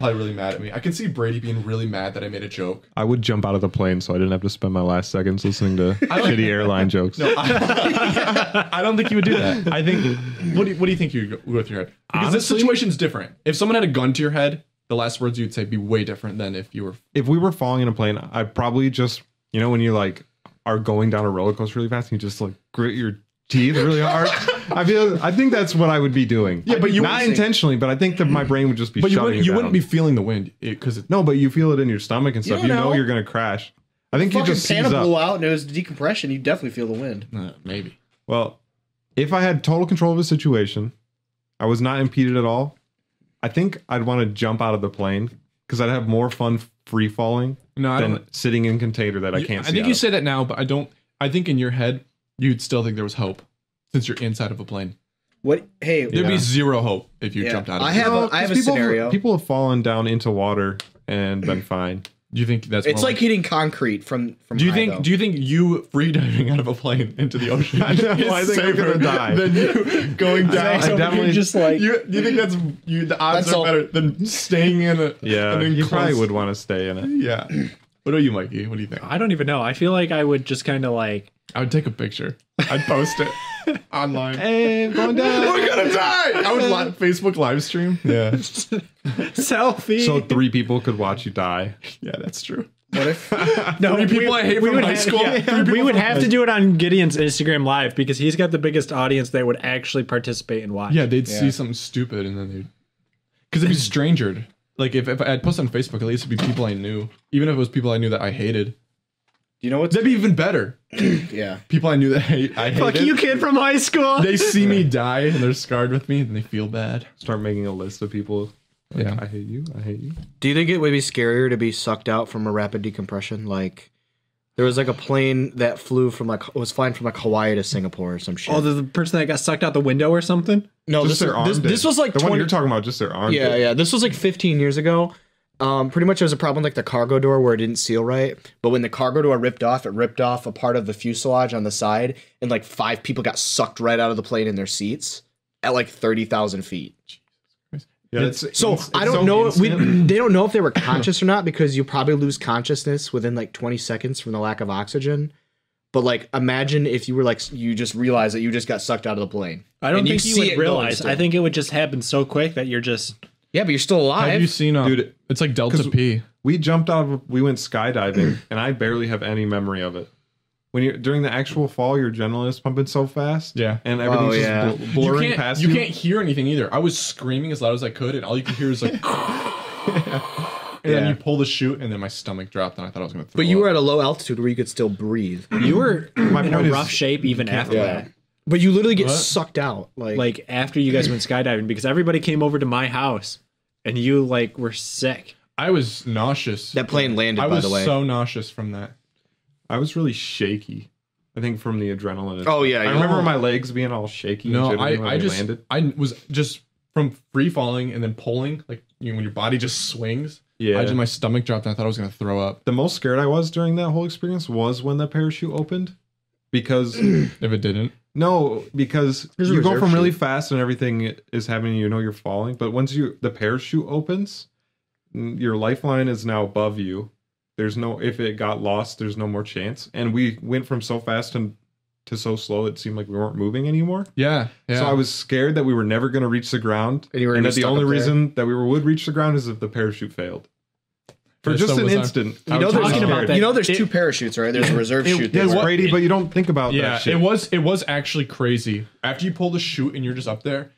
E: probably really mad at me. I can see Brady being really mad that I made a joke.
D: I would jump out of the plane so I didn't have to spend my last seconds listening to shitty airline jokes.
E: I don't think you would do that. I think. What do you think you would go with your head? Because this
D: Honestly?
E: situation's different. If someone had a gun to your head, the last words you'd say be way different than if you were.
D: If we were falling in a plane, I'd probably just, when you like are going down a roller coaster really fast and you just like grit your teeth really hard. I think that's what I would be doing.
E: Yeah, but you
D: not
E: wouldn't-
D: intentionally, but I think that my brain would just be
E: But
D: shutting it
E: you
D: down.
E: wouldn't be feeling the wind because
D: No, but you feel it in your stomach and stuff.
F: don't
D: You know
F: know.
D: you're gonna crash. I think you
F: Fucking
D: just
F: Santa
D: seize
F: blew
D: up.
F: out and it was decompression. You definitely feel the wind.
E: maybe.
D: Well, if I had total control of the situation, I was not impeded at all. I think I'd want to jump out of the plane because I'd have more fun free falling
E: No, I
D: than
E: don't.
D: sitting in container that I can't see.
E: I think
D: out
E: you
D: of.
E: say that now, but I don't. I think in your head you'd still think there was hope since you're inside of a plane.
F: What? Hey,
E: There'd be zero hope if you
F: Yeah.
E: jumped out of
F: I
E: it.
F: have
D: No,
F: a, I have a
D: 'cause
F: scenario.
D: People have fallen down into water and been fine.
E: Do you think that's
F: It's
E: more
F: like hitting concrete from
E: Do you
F: high,
E: think?
F: though.
E: Do you think you free diving out of a plane into the ocean
D: I know,
E: is
D: I think I'm
E: safer
D: gonna die.
E: than you going down?
D: I definitely
A: just like
E: You think that's the odds
F: That's
E: are
F: all-
E: better than staying in a
D: Yeah,
E: an
D: you probably
E: enclosed-
D: would want to stay in it.
E: Yeah. What about you, Mikey? What do you think?
A: I don't even know. I feel like I would just kind of like
E: I would take a picture. I'd post it online.
D: Hey, I'm going down.
E: We're gonna die. I would Facebook live stream. Yeah,
A: selfie.
D: So 3 people could watch you die.
E: yeah, that's true.
F: What if?
A: no,
E: 3 people I hate from
A: would
E: high
A: have-
E: school.
A: yeah,
E: 3 people
A: we would
E: from
A: have
E: high
A: to do it on Gideon's Instagram Live because he's got the biggest audience that would actually participate and watch.
E: Yeah, they'd see something stupid and then they'd. Because it'd be strangered. Like if I'd post on Facebook, at least it'd be people I knew. Even if it was people I knew that I hated.
F: You know what's?
E: That'd be even better.
F: Yeah.
E: People I knew that I hated.
A: Fuck you, kid from high school.
E: They see me die and they're scarred with me and they feel bad.
D: Start making a list of people. Like,
E: Yeah.
D: I hate you. I hate you.
C: Do you think it would be scarier to be sucked out from a rapid decompression? Like, there was like a plane that flew from was flying from like Hawaii to Singapore or some shit.
A: Oh, the person that got sucked out the window or something.
C: no,
D: Just their arm.
C: this was like
D: the one
C: 20
D: you're talking about. Just their arm.
C: Yeah,
D: did.
C: yeah. This was like 15 years ago. Pretty much there was a problem with like the cargo door where it didn't seal right. But when the cargo door ripped off, it ripped off a part of the fuselage on the side, and like 5 people got sucked right out of the plane in their seats at like 30,000 feet.
D: Yeah,
C: So I don't know. They don't know if they were conscious or not because you probably lose consciousness within like 20 seconds from the lack of oxygen. But like, imagine if you were like, you just realized that you just got sucked out of the plane.
A: I don't
C: And
A: think you
C: see
A: would
C: it going
A: realize.
C: still.
A: I think it would just happen so quick that you're just.
C: Yeah, but you're still alive.
E: Have you seen
D: Dude,
E: it's like Delta P.
D: we jumped out of. We went skydiving, and I barely have any memory of it. When you're during the actual fall, your adrenaline is pumping so fast.
E: Yeah.
D: and everything's
C: yeah.
D: just blurring past you.
E: You can't hear anything either. I was screaming as loud as I could, and all you could hear is like, and then you pull the chute, and then my stomach dropped, and I thought I was gonna throw
C: But you
E: up.
C: were at a low altitude where you could still breathe.
A: You were
D: My
A: in
D: point
A: a
D: is,
A: rough shape even after that.
C: But you literally get
E: What?
C: sucked out.
A: Like after you guys went skydiving, because everybody came over to my house, and you like were sick.
E: I was nauseous.
C: that plane landed,
E: I
C: by
E: was
C: the way.
E: so nauseous from that.
D: I was really shaky. I think from the adrenaline.
C: Oh, yeah,
D: I
C: yeah.
D: remember my legs being all shaky.
E: No,
D: and jittery when
E: I
D: they
E: just
D: landed.
E: I was just from free falling and then pulling, like when your body just swings.
D: Yeah.
E: My stomach dropped, and I thought I was gonna throw up.
D: The most scared I was during that whole experience was when the parachute opened, because
E: If it didn't,
D: No, because
C: There's a
D: you go
C: reserve
D: from really
C: chute.
D: fast and everything is happening, you know you're falling. But once the parachute opens, your lifeline is now above you. There's no, if it got lost, there's no more chance. And we went from so fast to so slow, it seemed like we weren't moving anymore.
E: Yeah.
D: So I was scared that we were never going to reach the ground.
C: And you were
D: And
C: gonna
D: that
C: be
D: the
C: stuck
D: only
C: up there.
D: reason that we would reach the ground is if the parachute failed. For
E: Yeah,
D: just
E: so
D: an
E: was I.
D: instant.
C: You
D: I
C: know,
D: was
C: there's,
D: just
A: talking about
D: scared.
A: that.
C: you know there's two parachutes, right? There's a reserve chute.
D: Yes,
C: there.
D: Brady, but you don't think about
E: Yeah,
D: that shit.
E: it was actually crazy. After you pull the chute and you're just up there,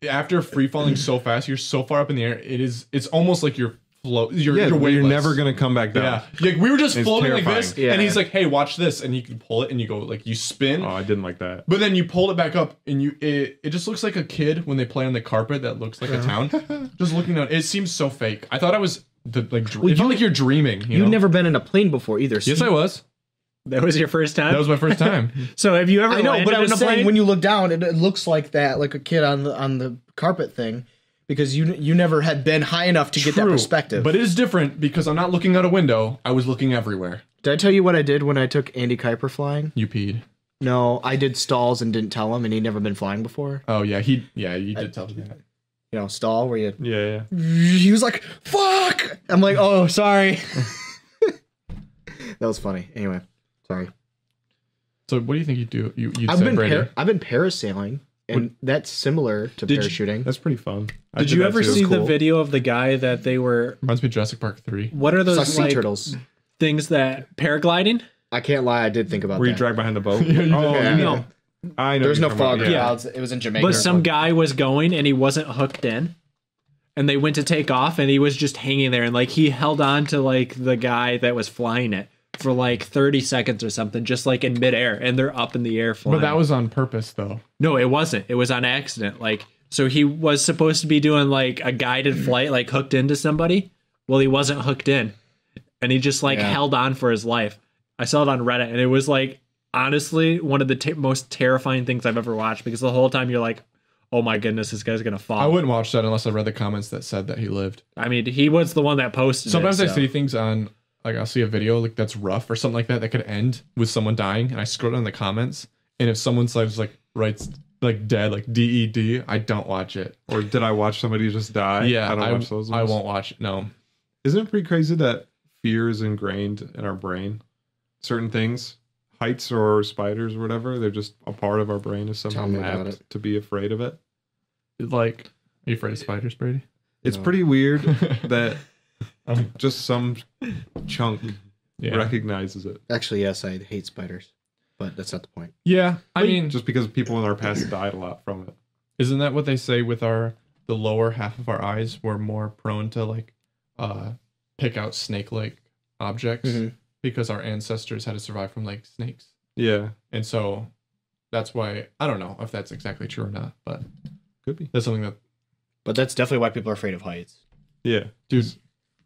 E: after free falling so fast, you're so far up in the air. It's almost like you're
D: Yeah,
E: you're
D: but
E: weightless.
D: you're never going to come back down.
E: Yeah, like we were just
D: It's
E: floating like
D: terrifying.
E: this,
C: Yeah.
E: and he's like, "Hey, watch this," and you can pull it, and you go like you spin,
D: Oh, I didn't like that.
E: but then you pull it back up, and it just looks like a kid when they play on the carpet that looks like a town, just looking out. It seems so fake. I thought I was it felt like you're dreaming. You know?
C: You've never been in a plane before either. So
E: Yes, I was.
A: That was your first time?
E: That was my first time.
A: So have you ever
C: I know,
A: landed
C: but I was
A: in a
C: saying
A: plane?
C: when you look down, it looks like that, like a kid on the carpet thing, because you never had been high enough to get that
E: True,
C: perspective.
E: but it is different because I'm not looking out a window. I was looking everywhere.
C: did I tell you what I did when I took Andy Kuiper flying?
E: You peed.
C: No, I did stalls and didn't tell him, and he'd never been flying before.
E: Oh yeah, you did tell me that.
C: You know, stall where you.
D: Yeah.
C: He was like, "Fuck!" I'm like, "Oh, sorry." That was funny. Anyway, sorry.
E: So what do you think you do? You'd
C: I've
E: say,
C: been
E: Brady?
C: I've been parasailing, and that's similar to
A: Did you-
C: parachuting.
D: That's pretty fun. I
A: Did you
D: that
A: ever
D: too.
A: see the
C: cool.
A: video of the guy that they were?
E: Reminds me of Jurassic Park 3.
A: What are
C: Saw
A: those
C: sea
A: like
C: turtles.
A: things that paragliding?
C: I can't lie, I did think about
D: Where you
C: that.
D: drag behind the boat?
E: Yeah, you did.
C: Yeah.
A: No,
D: I know.
C: There's no
D: what you're
C: fog
D: talking about.
C: clouds. It was in Jamaica.
A: but some guy was going and he wasn't hooked in, and they went to take off and he was just hanging there, and like he held on to like the guy that was flying it for like 30 seconds or something, just like in midair, and they're up in the air flying.
E: But that was on purpose, though.
A: No, it wasn't. It was on accident. Like, so he was supposed to be doing like a guided flight, like hooked into somebody. Well, he wasn't hooked in, and he just like
C: Yeah.
A: held on for his life. I saw it on Reddit, and it was like honestly one of the most terrifying things I've ever watched, because the whole time you're like, oh my goodness, this guy's gonna fall.
E: I wouldn't watch that unless I read the comments that said that he lived.
A: I mean, he was the one that posted.
E: Sometimes
A: it,
E: I
A: so.
E: see things on, like I'll see a video like that's rough or something like that could end with someone dying, and I scroll down the comments, and if someone's like writes like dead, like DED, I don't watch it.
D: Or did I watch somebody just die?
E: Yeah,
D: I don't watch those
E: I
D: ones.
E: won't watch it. No.
D: Isn't it pretty crazy that fear is ingrained in our brain? Certain things, heights or spiders or whatever, they're just a part of our brain is somehow
C: Tell me about
D: mapped
C: it.
D: to be afraid of it.
E: Like, are you afraid of spiders, Brady?
D: It's
C: No.
D: pretty weird that just some chunk
E: Yeah.
D: recognizes it.
C: Actually, yes, I hate spiders, but that's not the point.
E: Yeah. I mean,
D: Just because people in our past died a lot from it.
E: isn't that what they say with the lower half of our eyes? We're more prone to like pick out snake-like objects
C: Mhm.
E: because our ancestors had to survive from like snakes.
D: Yeah,
E: And so that's why I don't know if that's exactly true or not, but
D: could be.
E: that's something that
C: But that's definitely why people are afraid of heights.
D: Yeah,
E: dude,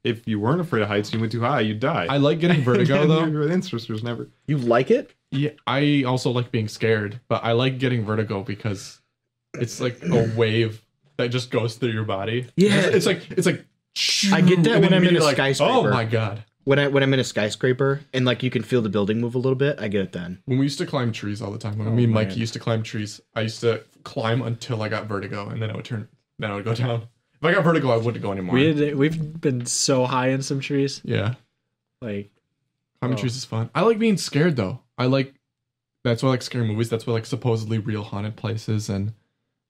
D: if you weren't afraid of heights, you went too high, you'd die.
E: I like getting vertigo though.
D: Your ancestors never.
C: You like it?
E: Yeah, I also like being scared, but I like getting vertigo because it's like a wave that just goes through your body.
C: Yeah.
E: It's like
C: I get that
E: and
C: when
E: then
C: I'm in a
E: you're like,
C: skyscraper.
E: Oh my god.
C: When I'm in a skyscraper and like you can feel the building move a little bit, I get it then.
E: When we used to climb trees all the time, when me and Mike
C: man.
E: used to climb trees, I used to climb until I got vertigo, and then I would go down. If I got vertigo, I wouldn't go anymore.
A: We've been so high in some trees,
E: Yeah,
A: like
E: climbing
A: Oh.
E: trees is fun. I like being scared though. That's why I like scary movies. That's why I like supposedly real haunted places, and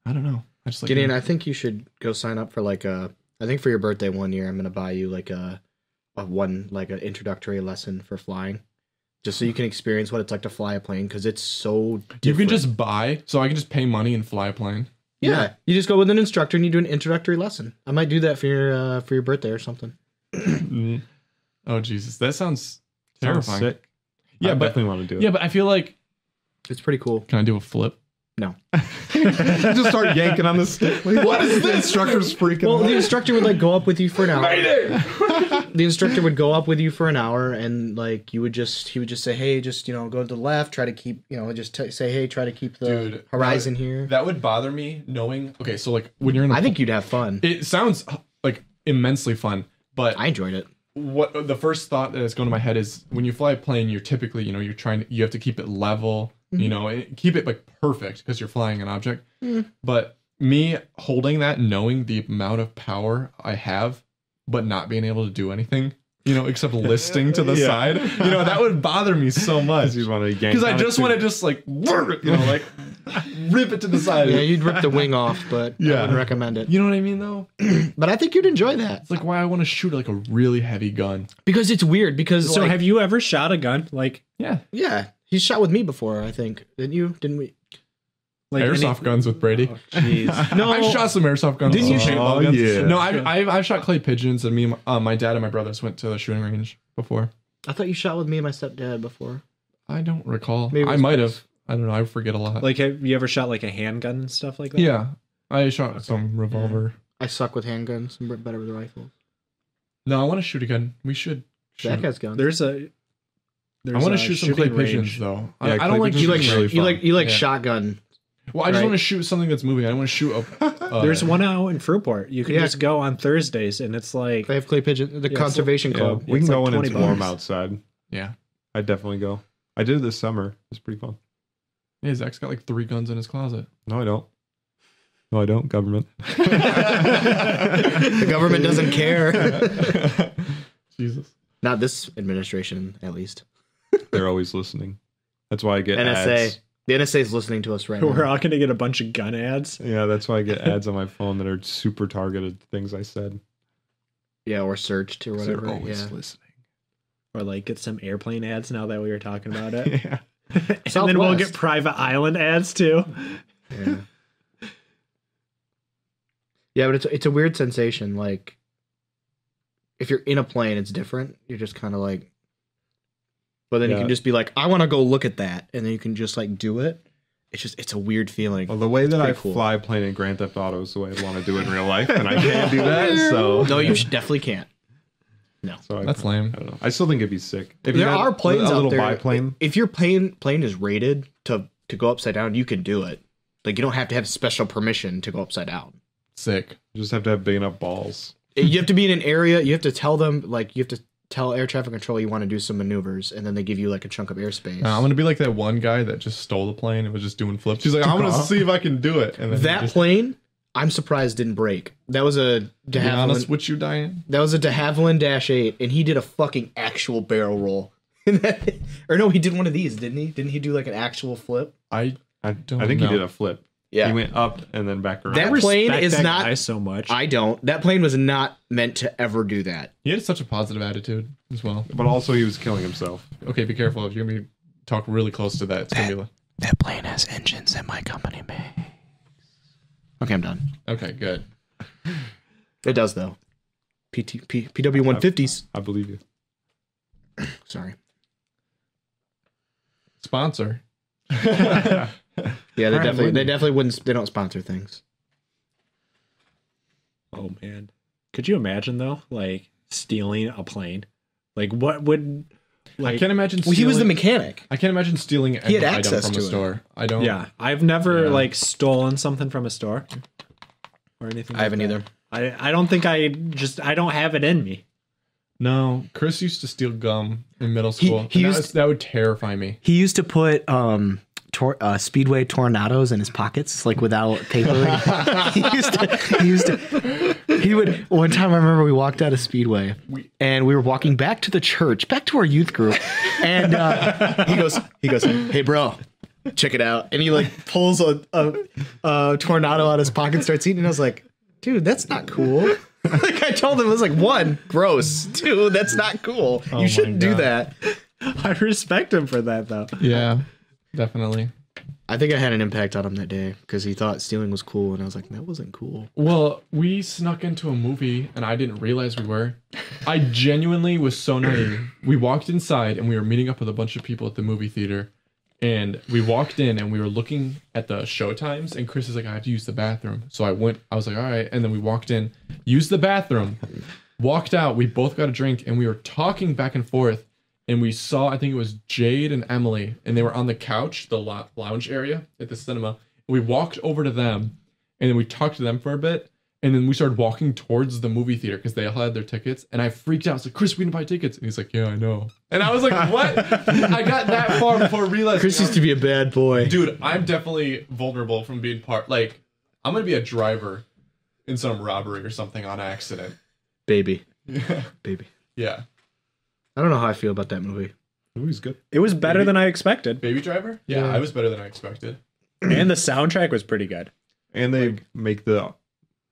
E: I don't know. I just like
C: Gideon, I think you should go sign up for like a. I think for your birthday one year, I'm gonna buy you like an introductory lesson for flying, just so you can experience what it's like to fly a plane, because it's so different.
E: you can just buy, so I can just pay money and fly a plane.
C: yeah, you just go with an instructor and you do an introductory lesson. I might do that for your birthday or something.
E: Oh Jesus, that sounds
D: Sounds
E: terrifying.
D: sick.
E: Yeah,
D: I
E: but
D: definitely want to do it.
E: yeah, but I feel like
C: It's pretty cool.
E: can I do a flip?
C: No.
D: Just start yanking on the stick. Like, what is this? The instructor's freaking
C: Well,
D: out.
C: the instructor would like go up with you for an hour. The instructor would go up with you for an hour, and like he would just say, hey, just go to the left, try to keep say, hey, try to keep the
E: Dude,
C: horizon here.
E: That would bother me knowing. Okay, so like when you're in,
C: I think you'd have fun.
E: it sounds like immensely fun, but
C: I enjoyed it.
E: what the first thought that is going to my head is when you fly a plane, you're typically you have to keep it level You know, keep it like perfect because you're flying an object. But me holding that, knowing the amount of power I have, but not being able to do anything, you know, except listing to the side, you know, that would bother me so much. Because I just want to just like, you know, like rip it to the side.
C: Yeah, you'd rip the wing off, but I wouldn't recommend it.
E: You know what I mean, though?
C: But I think you'd enjoy that.
E: It's like why I want to shoot like a really heavy gun.
C: Because it's weird. Because
A: So
C: like,
A: have you ever shot a gun? Like
C: yeah, he's shot with me before, I think. Didn't you? Didn't we?
E: Airsoft guns with Brady.
A: Jeez.
C: No.
E: I've shot some airsoft guns.
C: Didn't you shoot-
E: paintball guns.
D: yeah.
E: No, I've shot clay pigeons, and me, and my dad and my brothers went to the shooting range before.
C: I thought you shot with me and my stepdad before.
E: I don't recall.
C: Maybe it
E: I
C: was
E: might have. I don't know. I forget a lot.
A: Like, have you ever shot like a handgun and stuff like that?
E: yeah, I shot some revolver.
C: I suck with handguns. I'm better with rifles.
E: No, I want to shoot a gun. We should.
C: Zach
E: Shoot.
C: has guns.
A: There's
E: I want to shoot some clay pigeons though.
D: Yeah,
E: I don't
D: clay
E: like
D: pigeons
C: you like
D: is really fun.
C: you like
E: Yeah.
C: shotgun.
E: Well, I just
C: Right.
E: want to shoot something that's moving. I don't want to shoot a.
A: There's one out in Fruitport. You can
C: Yeah.
A: just go on Thursdays, and it's like
C: They have clay pigeon. The
A: Yeah,
C: conservation
D: Yeah,
C: club.
D: we
A: It's
D: can go
A: like
D: when it's
A: 20
D: warm
A: bucks.
D: outside.
E: Yeah.
D: I'd definitely go. I did it this summer. It was pretty fun.
E: Yeah, Zach's got like 3 guns in his closet.
D: No, I don't. No, I don't. Government.
C: The government doesn't care.
E: Jesus.
C: Not this administration, at least.
D: They're always listening. That's why I get
C: NSA.
D: ads.
C: The NSA is listening to us right
A: we're
C: now.
A: all gonna get a bunch of gun ads.
D: Yeah, that's why I get ads on my phone that are super targeted to things I said.
C: Yeah, or searched or whatever.
D: They're always
C: Yeah.
D: listening.
A: Or like get some airplane ads now that we were talking about it.
D: Yeah.
A: And then we'll
C: Southwest.
A: get private island ads too.
C: Yeah. Yeah, but it's a weird sensation. Like, if you're in a plane, it's different. You're just kind of like, but then you
D: Yeah.
C: can just be like, I want to go look at that, and then you can just like do it. It's a weird feeling.
D: Well, the way that I
C: pretty cool.
D: fly a plane in Grand Theft Auto is the way I want to do it in real life, and I can't do that. So
C: No, you definitely can't.
D: So
E: That's lame.
D: I don't know. I still think it'd be sick. If you
C: There
D: had
C: are planes
D: a
C: out
D: little
C: there.
D: biplane.
C: If your plane is rated to go upside down, you can do it. Like, you don't have to have special permission to go upside down.
E: Sick.
D: You just have to have big enough balls.
C: You have to be in an area. You have to tell them, like, you have to tell air traffic control you want to do some maneuvers, and then they give you like a chunk of airspace.
E: I'm gonna be like that one guy that just stole the plane and was just doing flips. He's like, I'm gonna see if I can do it. And then
C: That plane, I'm surprised didn't break. That was a
E: be honest
C: de
E: with you, Diane.
C: Havilland Dash 8, and he did a fucking actual barrel roll. Or no, he did one of these, didn't he? Didn't he do like an actual flip?
E: I
D: I
E: don't
D: think
E: know.
D: he did a flip.
C: Yeah.
D: He went up and then back around.
C: That
A: I
C: plane
A: respect
C: is
A: that
C: not-
A: guy so much.
C: I don't. That plane was not meant to ever do that.
E: He had such a positive attitude as well.
D: But also he was killing himself.
E: Okay, be careful if you're gonna be talk really close to that. It's gonna be like,
C: That plane has engines that my company makes. Okay, I'm done.
E: okay, good.
C: It does though. PW 150s.
D: I believe you.
C: Sorry.
E: Sponsor.
C: Yeah, they
A: Alright,
C: definitely wouldn't. They don't sponsor things.
A: Oh man, could you imagine though, like stealing a plane? Like what would
E: I
A: like?
E: can't imagine.
C: Well, he was the
E: stealing-
C: mechanic.
E: I can't imagine stealing
C: He had
E: any item
C: access
E: from
C: to
E: a
C: it.
E: store. I don't.
A: Yeah, I've never
E: Yeah.
A: like stolen something from a store or anything.
C: I haven't
A: like
C: either.
A: that. I don't think I don't have it in me.
E: No, Chris used to steal gum in middle school.
C: he
E: and
C: used-
E: that would terrify me.
C: He used to put Speedway Tornadoes in his pockets, like without papering. he would. One time, I remember we walked out of Speedway, and we were walking back to the church, back to our youth group, and he goes, "Hey, bro, check it out," and he like pulls a tornado out of his pocket, and starts eating. And I was like, "Dude, that's not cool." Like I told him, it was like, 1, gross. 2, that's not cool.
E: Oh
C: You shouldn't
E: my
C: do
E: God.
C: that.
A: I respect him for that though.
E: Yeah, definitely.
C: I think I had an impact on him that day because he thought stealing was cool, and I was like, that wasn't cool.
E: Well, we snuck into a movie and I didn't realize we were. I genuinely was so naive. We walked inside and we were meeting up with a bunch of people at the movie theater. And we walked in and we were looking at the show times. And Chris is like, I have to use the bathroom. So I was like, all right. And then we walked in, used the bathroom, walked out. We both got a drink and we were talking back and forth. And we saw, I think it was Jade and Emily. And they were on the couch, the lounge area at the cinema. We walked over to them and then we talked to them for a bit. And then we started walking towards the movie theater because they all had their tickets. And I freaked out. I was like, Chris, we didn't buy tickets. And he's like, yeah, I know. And I was like, what? I got that far before realizing.
C: Chris used to be a bad boy.
E: Dude, I'm definitely vulnerable from being like, I'm going to be a driver in some robbery or something on accident.
C: Baby.
E: Yeah.
C: Baby.
E: Yeah.
C: I don't know how I feel about that movie.
D: The movie's good.
A: It was better than I expected.
E: Baby Driver? Yeah, I was better than I expected.
A: And the soundtrack was pretty good.
D: And they make the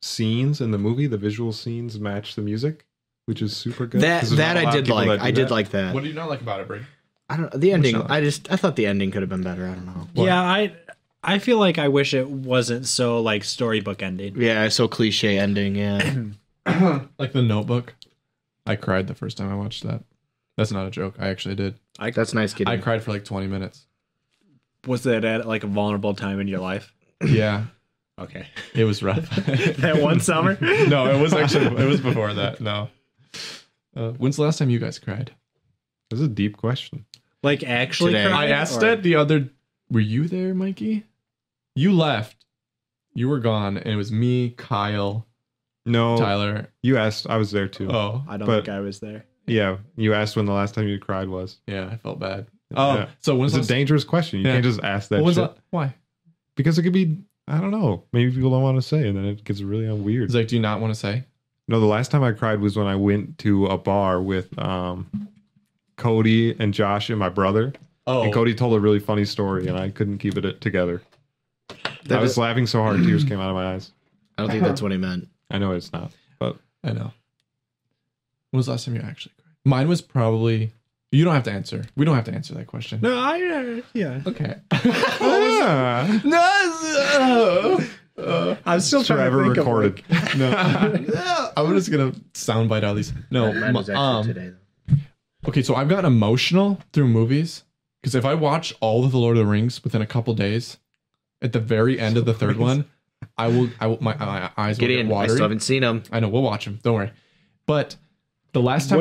D: scenes in the movie, the visual scenes match the music, which is super good. 'Cause there's not a
C: That
D: lot
C: I
D: of
C: did
D: people
C: like.
D: that do
C: I did
D: that.
C: like that.
E: What do you not like about it, Brady?
C: I don't the ending.
D: not?
C: I thought the ending could have been better. I don't know.
A: Yeah, I feel like I wish it wasn't so like storybook ending.
C: Yeah, so cliche ending. Yeah.
E: Like The Notebook. I cried the first time I watched that. That's not a joke. I actually did.
C: That's nice, Gideon.
E: I cried for like 20 minutes.
A: Was that at like a vulnerable time in your life?
E: Yeah,
A: Okay.
E: it was rough.
A: That one summer?
E: No, it was before that. No. When's the last time you guys cried?
D: This is a deep question.
A: Like actually
C: Today.
A: cried,
E: I asked
A: or-
E: it the other. Were you there, Mikey? You left. You were gone, and it was me, Kyle,
D: No,
E: Tyler.
D: you asked. I was there too.
E: Oh,
A: I don't
D: But-
A: think I was there.
D: Yeah, you asked when the last time you cried was.
E: yeah, I felt bad. Oh,
D: Yeah.
E: so when's
D: It's a dangerous question. You
E: Yeah.
D: can't just ask that
E: what was
D: shit.
E: that? Why?
D: Because it could be, I don't know. Maybe people don't want to say, and then it gets really weird.
E: It's like, do you not want to say?
D: No, the last time I cried was when I went to a bar with Cody and Josh and my brother.
E: Oh,
D: And Cody told a really funny story, and I couldn't keep it together. I was laughing so hard, tears came out of my eyes.
C: I don't think that's what he meant.
D: I know it's not, but
E: I know. When was the last time you actually cried? Mine was probably. You don't have to answer. We don't have to answer that question.
A: No, yeah.
E: Okay.
A: I'm still trying
D: forever
A: to think
D: recorded.
E: I'm just gonna soundbite out these. No,
C: Mine was actually today, though.
E: okay. So I've gotten emotional through movies because if I watch all of the Lord of the Rings within a couple days, at the very end of the third one, I will. My eyes will
C: Gideon,
E: get
C: I
E: watery.
C: still haven't seen him.
E: I know. We'll watch them. Don't worry. But the last time,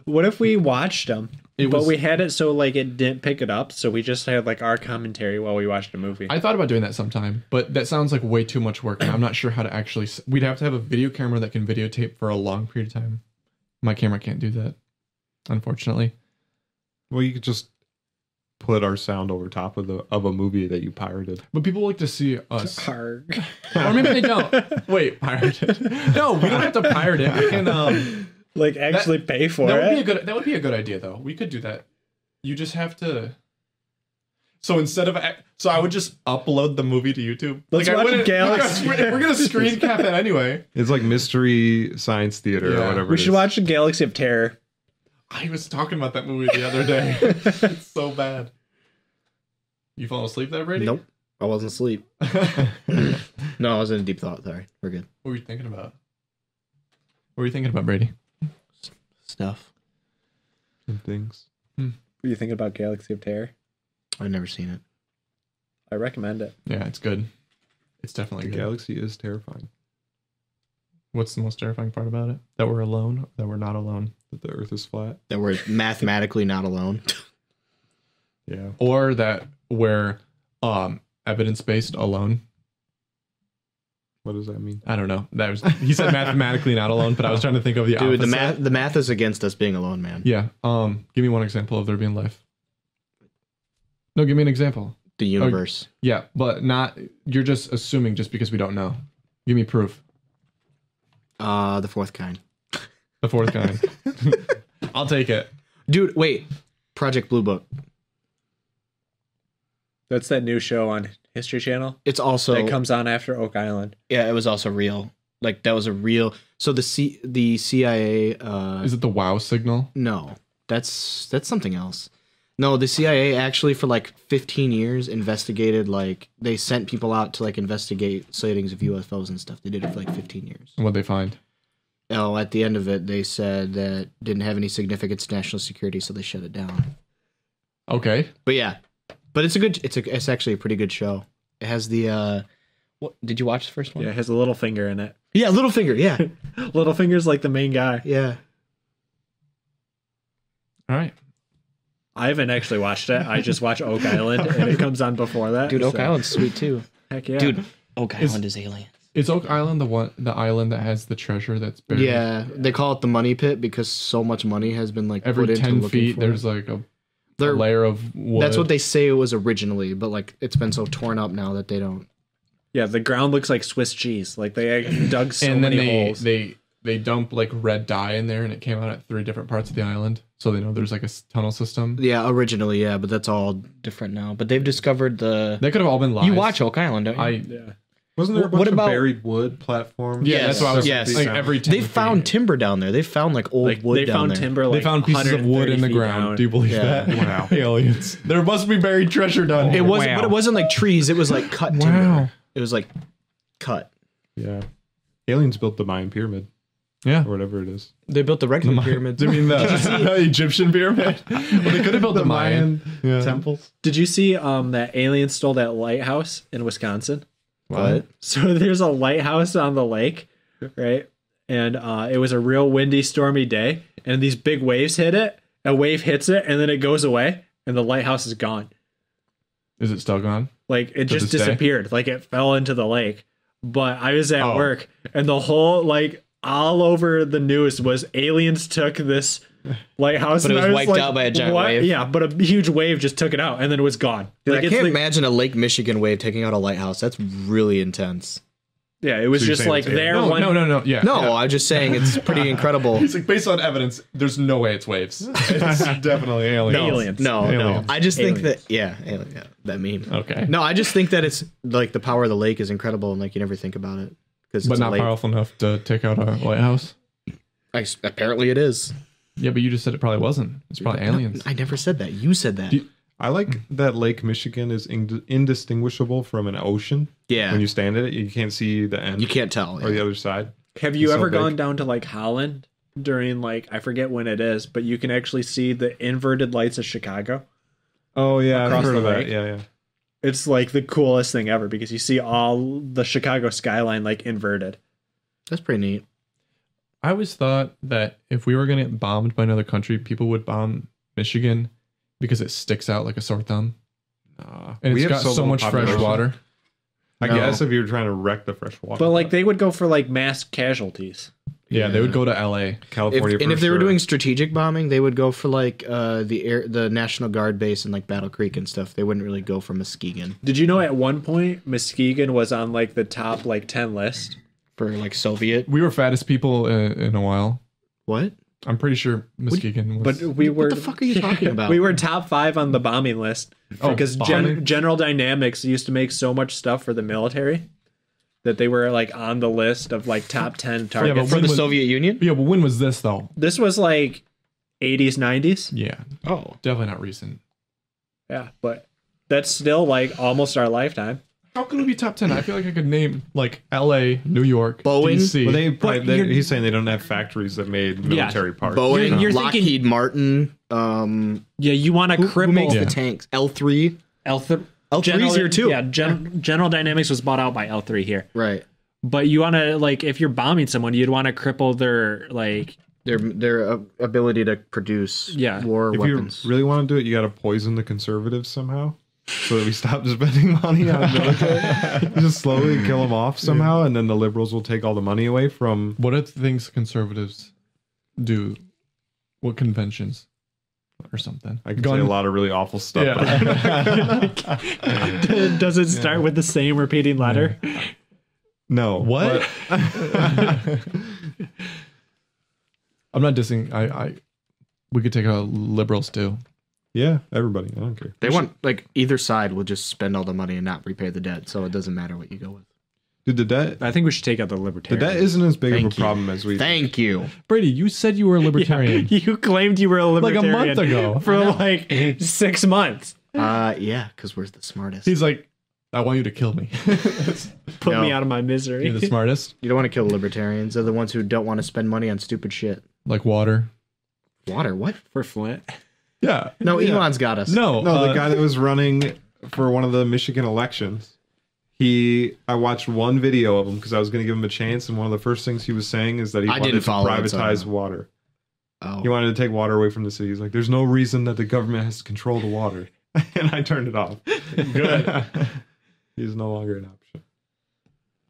A: What if we watched them,
E: It
A: but
E: was-
A: we had it so like it didn't pick it up, so we just had like our commentary while we watched a movie.
E: I thought about doing that sometime, but that sounds like way too much work, and I'm not sure how to actually. We'd have to have a video camera that can videotape for a long period of time. My camera can't do that, unfortunately.
D: well, you could just put our sound over top of a movie that you pirated.
E: But people like to see us,
A: Hard.
E: or maybe they don't. Wait, pirated? No, we don't have to pirate it. We can.
A: Like actually pay for
E: That
A: it.
E: would be a good idea, though. We could do that. You just have to. So instead of, so I would just upload the movie to YouTube.
A: Let's
E: I
A: watch
E: wouldn't-
A: Galaxy.
E: We're gonna screen cap it anyway.
D: It's like Mystery Science Theater
E: Yeah.
D: or whatever.
A: We
D: it
A: should
D: is.
A: watch the Galaxy of Terror.
E: I was talking about that movie the other day. It's so bad. You falling asleep there, Brady?
C: Nope. I wasn't asleep. No, I was in a deep thought. Sorry. We're good.
E: What were you thinking about? What were you thinking about, Brady?
C: Stuff.
D: and things.
A: What are you thinking about Galaxy of Terror?
C: I've never seen it.
A: I recommend it.
E: Yeah, it's good. It's definitely
D: The
E: good.
D: galaxy is terrifying.
E: What's the most terrifying part about it? That we're alone, or that we're not alone,
D: That the Earth is flat.
C: That we're mathematically not alone.
D: Yeah.
E: or that we're evidence-based alone.
D: What does that mean?
E: I don't know. That was he said mathematically not alone, but I was trying to think of the
C: Dude,
E: opposite.
C: the math is against us being alone, man.
E: Yeah. Give me one example of there being life. No, give me an example.
C: The universe.
E: Yeah, but not. You're just assuming just because we don't know. Give me proof.
C: The fourth kind.
E: The fourth kind. I'll take it.
C: Dude, wait. Project Blue Book.
A: That's that new show on History Channel
C: It's also
A: that comes on after Oak Island.
C: yeah, it was also real. Like that was a real. So the CIA.
E: Is it the WoW signal?
C: No, that's something else. No, the CIA actually for like 15 years investigated, like they sent people out to like investigate sightings of UFOs and stuff. They did it for like 15 years.
E: What'd they find?
C: Oh, at the end of it, they said that didn't have any significance to national security, so they shut it down.
E: Okay.
C: But yeah, but it's actually a pretty good show. It has the what did you watch the first one?
A: Yeah, it has a little finger in it.
C: Yeah, Littlefinger. Yeah,
A: Littlefinger's like the main guy.
C: yeah.
E: All right.
A: I haven't actually watched it. I just watch Oak Island, and it comes on before that.
C: Dude, Oak
A: so-
C: Island's sweet too.
A: Heck yeah.
C: Dude, Oak Island is aliens.
E: Is Oak Island the island that has the treasure that's buried?
C: Yeah, they call it the money pit because so much money has been like
E: Every
C: put into
E: 10
C: looking
E: feet,
C: for
E: there's
C: it.
E: like a
C: They're-
E: layer of wood.
C: That's what they say it was originally, but like it's been so torn up now that they don't.
A: Yeah, the ground looks like Swiss cheese. Like they dug so
E: and then
A: many
E: they,
A: holes.
E: they dump like red dye in there, and it came out at 3 different parts of the island, so they know there's like a tunnel system.
C: Yeah, originally, yeah, but that's all different now. But they've discovered the.
E: They could have all been lies.
C: You watch Oak Island, don't you?
A: Yeah.
D: Wasn't there a
C: What
D: bunch
C: about-
D: of buried wood platforms?
E: Yeah,
C: Yes,
E: that's what I was.
C: yes.
E: Like every 10
C: They found timber down there. They found like old
A: Like
C: wood
A: they
C: down
A: found
C: there.
A: timber.
E: They
A: Like
E: found pieces of wood in
A: 130
E: the
A: feet
E: ground.
A: down.
E: Do you believe
C: Yeah.
E: that?
D: Wow.
E: Aliens. There must be buried treasure down here.
C: It wasn't, but it wasn't like trees. It was like cut timber.
E: Wow.
C: It was like cut.
D: Yeah. Aliens built the Mayan pyramid
E: Yeah.
D: or whatever it is.
C: They built the regular pyramids.
E: Do you mean the Egyptian pyramid? Well, they could have built the Mayan. Yeah.
D: temples.
A: Did you see that aliens stole that lighthouse in Wisconsin?
C: What?
A: So there's a lighthouse on the lake, right? And it was a real windy, stormy day, and these big waves hit it. A wave hits it, and then it goes away, and the lighthouse is gone.
E: Is it still gone?
A: Like it just
E: this day?
A: disappeared. Like it fell into the lake. But I was at
E: Oh.
A: work, and the whole like all over the news was aliens took this lighthouse.
C: But it
A: and
C: was
A: I
C: wiped
A: like,
C: out by a giant
A: what?
C: wave?
A: Yeah, but a huge wave just took it out, and then it was gone.
C: Dude,
A: Like
C: I
A: it's
C: can't
A: like-
C: imagine a Lake Michigan wave taking out a lighthouse. That's really intense.
A: Yeah, it was
D: So you're
A: just
D: saying
A: like
D: it's
A: there.
E: No,
A: one,
E: no. Yeah.
C: No,
E: Yeah.
C: I'm just saying it's pretty incredible.
E: He's like, based on evidence, there's no way it's waves.
D: It's definitely aliens.
A: aliens.
C: No,
E: Aliens.
C: I just think
A: Aliens.
C: that yeah, that meme.
E: Okay.
C: No, I just think that it's like the power of the lake is incredible, and like you never think about it because
E: But
C: it's a
E: not
C: lake.
E: powerful enough to take out a lighthouse.
C: Apparently, it is.
E: Yeah, but you just said it probably wasn't. It's probably aliens.
C: I never said that. You said that.
E: Do-
D: I like that Lake Michigan is indistinguishable from an ocean.
C: Yeah,
D: When you stand in it, you can't see the end
C: you can't tell.
D: or the other side.
A: Have you
D: It's so
A: ever
D: big.
A: gone down to like Holland during like I forget when it is, but you can actually see the inverted lights of Chicago?
D: Oh yeah,
A: Across
D: I've heard
A: the
D: of that.
A: lake?
D: Yeah.
A: It's like the coolest thing ever because you see all the Chicago skyline like inverted.
C: That's pretty neat.
E: I always thought that if we were going to get bombed by another country, people would bomb Michigan because it sticks out like a sore thumb. And
D: We
E: it's
D: have
E: got so
D: little
E: much fresh
D: population.
E: water.
D: I
C: No.
D: guess if you're trying to wreck the fresh water.
A: But like they would go for like mass casualties.
E: Yeah, they would go to LA.
D: California,
C: If they were doing strategic bombing, they would go for like the National Guard base in like Battle Creek and stuff. They wouldn't really go for Muskegon
A: Did you know at one point Muskegon was on like the top like 10 list?
C: for like Soviet.
E: We were fattest people in a while.
C: What?
E: I'm pretty sure Muskegon was.
A: But we were
C: What the fuck are you talking about?
A: We were top 5 on the bombing list
E: Oh,
A: because
E: bombing?
A: General Dynamics used to make so much stuff for the military that they were like on the list of like top 10 targets.
E: but
C: For
E: when
C: the
E: was-
C: Soviet Union?
E: Yeah, but when was this though?
A: This was like 80s, 90s.
E: Yeah,
C: Oh,
E: definitely not recent.
A: Yeah, but that's still like almost our lifetime.
E: How can it be top 10? I feel like I could name like LA, New York,
C: Boeing?
E: DC.
D: Well,
A: you're-
D: he's saying they don't have factories that made military parts.
C: Boeing,
A: You're
C: Lockheed
A: thinking-
C: Martin.
A: Yeah, you want to
C: Who
A: cripple
C: makes
E: Yeah.
C: the tanks? L3.
A: L3's
C: here, too.
A: Yeah, General Dynamics was bought out by L3 here.
C: Right.
A: But you want to like if you're bombing someone, you'd want to cripple their like
C: Their ability to produce
A: Yeah.
C: war
D: If
C: weapons.
D: you really want to do it, you got to poison the conservatives somehow, so that we stop spending money on military. Just slowly kill them off somehow, and then the liberals will take all the money away from.
E: What are the things conservatives do? What conventions or something?
D: I can say a lot of really awful stuff.
E: Yeah.
A: does it start with the same repeating letter?
D: No.
E: What?
D: but-
E: I'm not dissing. We could take out liberals too.
D: yeah, everybody. I don't care.
C: They want like either side will just spend all the money and not repay the debt, so it doesn't matter what you go with.
D: Dude, the debt.
A: I think we should take out the
D: The
A: libertarian.
D: debt isn't as big
C: Thank
D: of a
C: you.
D: problem as we.
C: Thank you.
E: Brady, you said you were a libertarian.
A: You claimed you were a
E: Like a
A: libertarian
E: month ago.
A: for like 6 months.
C: Yeah, because we're the smartest.
E: He's like, I want you to kill me.
A: Put me
C: No.
A: out of my misery.
E: You're the smartest.
C: You don't want to kill libertarians. They're the ones who don't want to spend money on stupid shit.
E: Like water.
C: Water? What?
A: For Flint.
E: Yeah.
C: No,
E: yeah.
C: Elon's got us.
E: No,
D: No, the guy that was running for one of the Michigan elections. I watched one video of him because I was going to give him a chance, and one of the first things he was saying is that he
C: I
D: wanted
C: didn't
D: to
C: follow it, so I
D: privatize
C: don't know.
D: water.
C: Oh.
D: He wanted to take water away from the city. He's like, "There's no reason that the government has to control the water," and I turned it off. Good. He's no longer an option.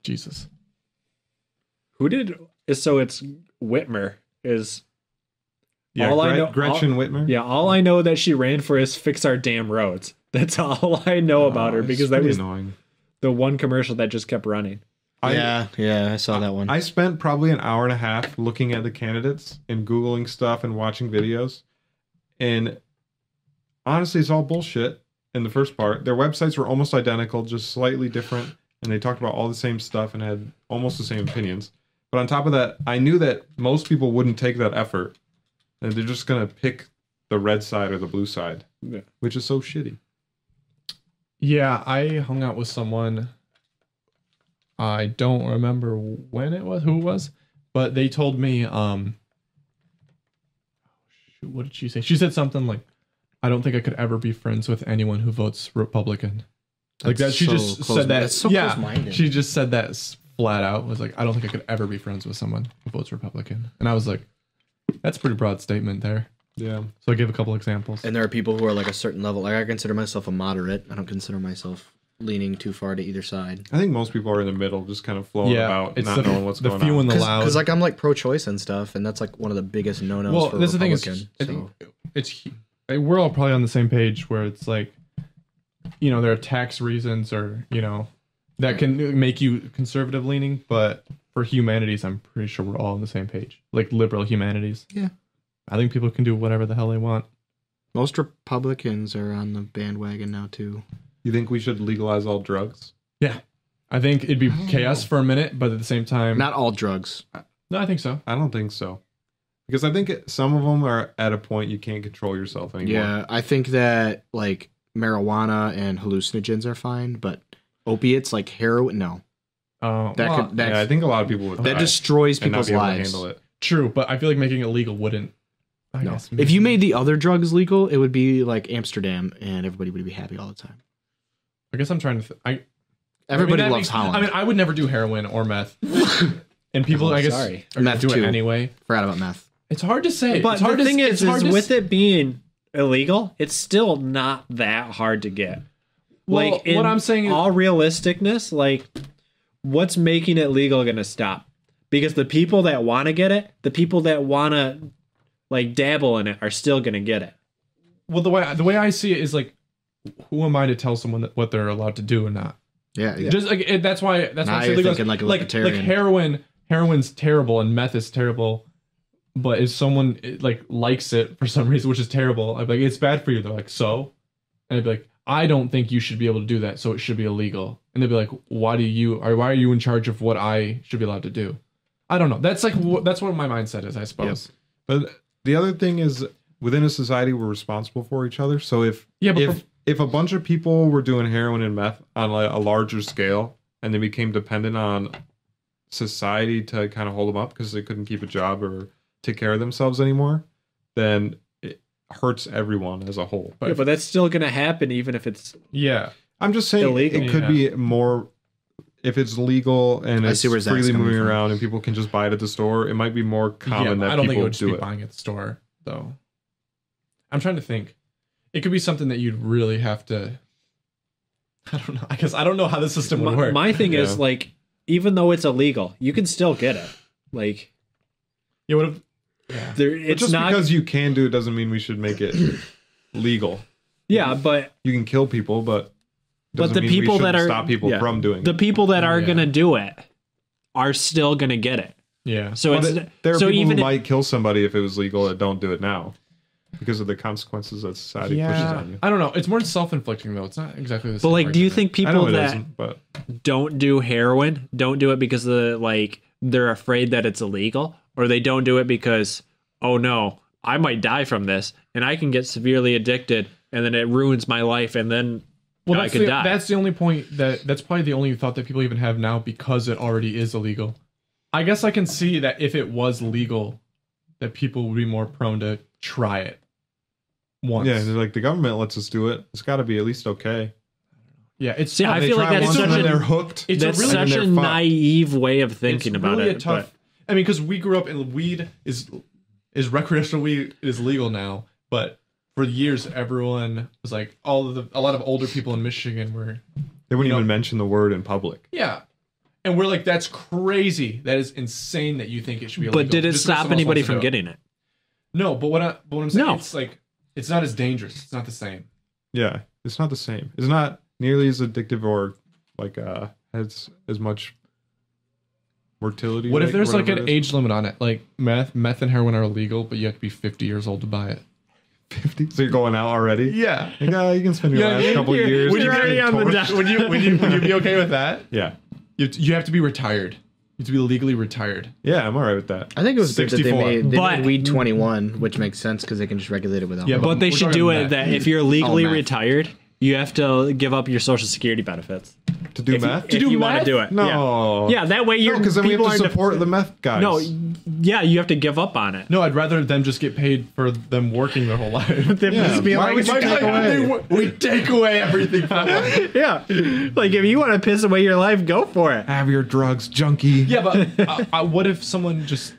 E: Jesus.
A: Who did? So it's Whitmer is.
D: Yeah,
A: all I know,
D: Gretchen Whitmer.
A: Yeah, all I know that she ran for is fix our damn roads. That's all I know about her because that was
D: annoying.
A: the one commercial that just kept running.
C: Yeah, I saw that one.
D: I spent probably an hour and a half looking at the candidates and Googling stuff and watching videos. And honestly, it's all bullshit in the first part. Their websites were almost identical, just slightly different. And they talked about all the same stuff and had almost the same opinions. But on top of that, I knew that most people wouldn't take that effort. And they're just going to pick the red side or the blue side, which is so shitty.
E: Yeah, I hung out with someone. I don't remember when it was, who it was, but they told me, what did she say? She said something like, I don't think I could ever be friends with anyone who votes Republican. Like that, she just said that.
C: That's so close-minded.
E: She just said that flat out. Was like, I don't think I could ever be friends with someone who votes Republican. And I was like, that's a pretty broad statement there.
D: Yeah.
E: So I gave a couple examples.
C: And there are people who are like a certain level. Like I consider myself a moderate. I don't consider myself leaning too far to either side.
D: I think most people are in the middle, just kind of flowing about,
E: it's
D: not knowing what's
E: the
D: going
E: few
D: on.
E: and the loud.
C: Because like I'm like pro-choice and stuff, and that's like one of the biggest no-nos
E: Well,
C: for
E: that's the thing
C: Republican.
E: is, I think it's we're all probably on the same page where it's like, you know, there are tax reasons or, you know, that can make you conservative leaning, but for humanities, I'm pretty sure we're all on the same page. Like liberal humanities.
C: Yeah.
E: I think people can do whatever the hell they want.
C: Most Republicans are on the bandwagon now too.
D: You think we should legalize all drugs?
E: Yeah. I think it'd be chaos for a minute, but at the same time,
C: Not all drugs.
E: no, I think so.
D: I don't think so. Because I think some of them are at a point you can't control yourself anymore.
C: Yeah, I think that like marijuana and hallucinogens are fine, but opiates like heroin, no.
D: Yeah, I think a lot of people would
C: That
D: die
C: destroys
D: and not
C: people's
D: be able to
C: lives.
D: handle it.
E: true, but I feel like making it legal wouldn't. I
C: No.
E: guess
C: If you made the other drugs legal, it would be like Amsterdam, and everybody would be happy all the time.
E: I guess I'm trying to.
C: Everybody
E: that
C: loves Holland.
E: I mean, I would never do heroin or meth, and people,
A: Oh,
E: I guess,
A: sorry.
E: are gonna
C: Meth
E: do
C: too.
E: it anyway.
C: Forgot about meth.
E: It's hard to say.
A: But
E: it's hard
A: the
E: to,
A: thing
E: it's
A: is
E: hard to
A: with it being illegal, it's still not that hard to get.
E: Well,
A: Like in
E: what I'm saying is,
A: all realisticness, like what's making it legal going to stop? Because the people that want to get it, the people that want to like dabble in it, are still going to get it.
E: well, the way I see it is like, who am I to tell someone what they're allowed to do and not?
C: Yeah, yeah.
E: Just like that's why
C: Now
E: I'm
C: you're
E: saying
C: thinking like a libertarian.
E: heroin's terrible and meth is terrible. But if someone like likes it for some reason, which is terrible, I'd be like, it's bad for you. They're like, so, and I'd be like, I don't think you should be able to do that, so it should be illegal. And they'd be like, why are you in charge of what I should be allowed to do? I don't know. That's like that's what my mindset is, I suppose.
D: But the other thing is, within a society, we're responsible for each other. So if a bunch of people were doing heroin and meth on a larger scale, and they became dependent on society to kind of hold them up because they couldn't keep a job or take care of themselves anymore, then it hurts everyone as a whole.
A: But, but that's still going to happen even if it's
E: Yeah.
D: I'm just saying
A: illegal.
D: it could be more if it's legal and
C: I
D: it's
C: see where Zach's
D: freely
C: coming
D: moving
C: from.
D: around and people can just buy it at the store. It might be more common
E: but
D: that
E: I don't think it
D: people
E: would just
D: do
E: be
D: it.
E: buying at the store, though. I'm trying to think. It could be something that you'd really have to. I don't know. I guess I don't know how the system would work.
A: my thing is
D: Yeah.
A: like, even though it's illegal, you can still get it. Like,
E: Yeah, what if,
A: there,
D: But
A: it's
D: just
A: not.
D: because you can do it doesn't mean we should make it legal.
A: Yeah, but
D: You can kill people, but doesn't
A: the
D: mean we
A: people that
D: shouldn't
A: are
D: stop people
A: yeah.
D: from doing
A: the
D: it.
A: people that are
E: Yeah.
A: gonna do it are still gonna get it.
E: yeah.
A: So
D: But
A: it's
D: there are
A: so
D: people
A: even
D: who
A: if,
D: might kill somebody if it was legal that don't do it now because of the consequences that society pushes on you.
E: I don't know. It's more self-inflicting though. It's not exactly the
A: but
E: same.
A: like, do you
E: argument.
A: think
D: I know
A: people
D: it
A: that
D: isn't, but
A: don't do heroin don't do it because they're afraid that it's illegal, or they don't do it because, oh no, I might die from this and I can get severely addicted and then it ruins my life and then I could die.
E: That's the only point that's probably the only thought that people even have now because it already is illegal. I guess I can see that if it was legal, that people would be more prone to try it once.
D: yeah, they're like the government lets us do it. It's got to be at least okay.
E: Yeah, it's.
A: See, I
D: They
A: feel like
D: try
A: that's
D: once
A: such
D: and then
A: a
D: they're hooked.
E: It's
A: that's
E: a really
A: such a
D: they're fucked.
A: naive way of thinking about
E: really
A: it.
E: a tough. I mean, because we grew up and weed is recreational weed is legal now, but for years everyone was like a lot of older people in Michigan were
D: They wouldn't
E: You know-
D: even mention the word in public.
E: yeah, And we're like, that's crazy. That is insane that you think it should be illegal.
A: But did it
E: just 'cause
A: stop
E: someone else
A: anybody
E: wants to
A: from
E: do it.
A: getting it?
E: No, but what I'm saying,
A: No.
E: it's like, it's not as dangerous. It's not the same.
D: Yeah, it's not the same. It's not nearly as addictive or like has as much mortality.
E: What if
D: rate,
E: there's like
D: whatever
E: an
D: it is.
E: age limit on it? Like meth and heroin are illegal, but you have to be 50 years old to buy it.
D: 50? So you're going out already?
E: Yeah.
D: Like, you can spend your last couple years.
A: you're already on the
D: torched.
A: dock.
E: Would you be okay with that?
D: Yeah,
E: You have to be retired. You have to be legally retired.
D: yeah, I'm alright with that.
C: I think it was good that
E: 64.
C: they
A: But-
C: made weed 21, which makes sense because they can just regulate it without.
E: Yeah,
A: But they
E: we're
A: should
E: talking
A: do
E: meth.
A: it that if you're legally
C: meth.
A: retired, you have to give up your social security benefits.
D: To do
A: If you-
D: meth?
A: if you want to do it.
D: No.
A: Yeah, that way you're
D: because then we have
A: people
D: to
A: aren't
D: support the meth guys.
A: No, yeah, you have to give up on it.
E: No, I'd rather them just get paid for them working their whole life.
A: Them just be
D: Why
A: like,
D: would you take away?
E: We take away everything from them.
A: yeah, like if you want to piss away your life, go for it.
D: Have your drugs, junkie.
E: Yeah, but what if someone just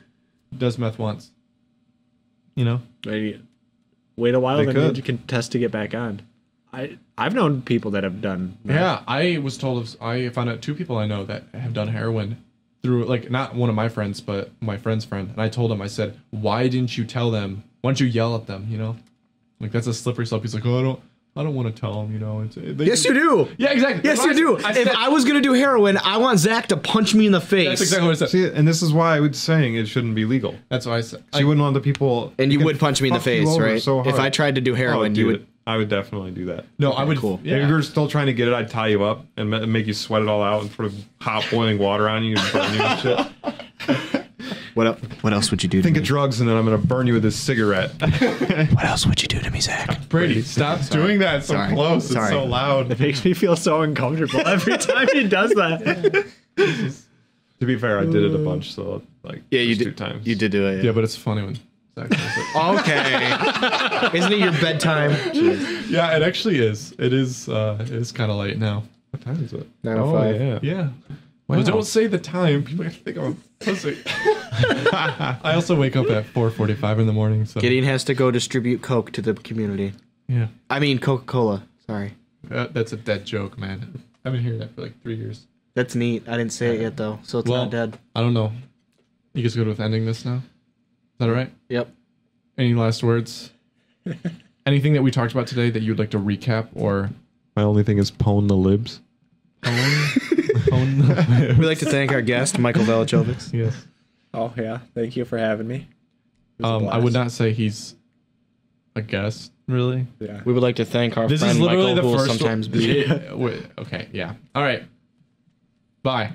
E: does meth once? You know?
A: Wait a while,
D: They
A: then
D: could.
A: you can test to get back on. I've known people that have done.
E: Yeah, I was told I found out 2 people I know that have done heroin through like not one of my friends, but my friend's friend. And I told him, I said, "Why didn't you tell them? Why don't you yell at them? You know, like that's a slippery slope." He's like, "Oh, I don't want to tell them. You know,
C: Yes, you do.
E: Yeah, exactly.
C: Yes,
E: That's
C: you
E: what
C: do.
E: I
C: If
E: said.
C: I was gonna do heroin, I want Zach to punch me in the face.
E: That's exactly what I said.
D: See, and this is why I was saying it shouldn't be legal.
E: That's what I said.
D: So you wouldn't want the people.
C: And you
D: they
C: would
D: could
C: punch me in the
D: fuck you
C: face,
D: over
C: right?
D: So
C: If
D: hard.
C: I tried to do heroin,
D: Oh,
C: you
D: dude,
C: would.
D: I would definitely do that.
E: No, I would.
C: cool.
E: Yeah.
D: If you were still trying to get it, I'd tie you up and make you sweat it all out and put hot boiling water on you and burn you and shit.
C: What else would you do?
D: Think of drugs and then I'm gonna burn you with this cigarette.
C: What else would you do to me, Zach?
E: Brady, stop doing that so
C: Sorry.
E: close.
C: Sorry.
E: It's so loud.
A: It makes me feel so uncomfortable every time he does that.
D: To be fair, I did it a bunch, so like
C: Yeah, you
D: just
C: did.
D: 2 times.
C: You did do it.
E: Yeah, but it's funny when Zach does it.
C: Okay. Isn't it your bedtime? Jeez.
E: Yeah, it actually is. It is kind of late now.
D: What time is it?
C: 9:05.
D: Oh, yeah.
E: Yeah. Well, don't say the time. People are gonna think I'm a pussy. I also wake up at 4:45 in the morning. So
C: Gideon has to go distribute Coke to the community.
E: yeah,
C: I mean Coca-Cola. Sorry.
E: that's a dead joke, man. I've been hearing that for like 3 years.
C: That's neat. I didn't say it yet though, so it's
E: Well,
C: not dead.
E: I don't know. You guys good with ending this now? Is that all right?
C: Yep.
E: Any last words? Anything that we talked about today that you'd like to recap or
D: My only thing is pwn the libs.
C: We'd like to thank our guest, Michael Velichovics.
E: Yes.
A: Oh yeah, thank you for having me.
E: I would not say he's a guest, really.
A: Yeah.
C: We would like to thank our
E: This
C: friend
E: is literally
C: Michael,
E: the
C: who will
E: first
C: sometimes be.
E: Okay, yeah. All right. Bye.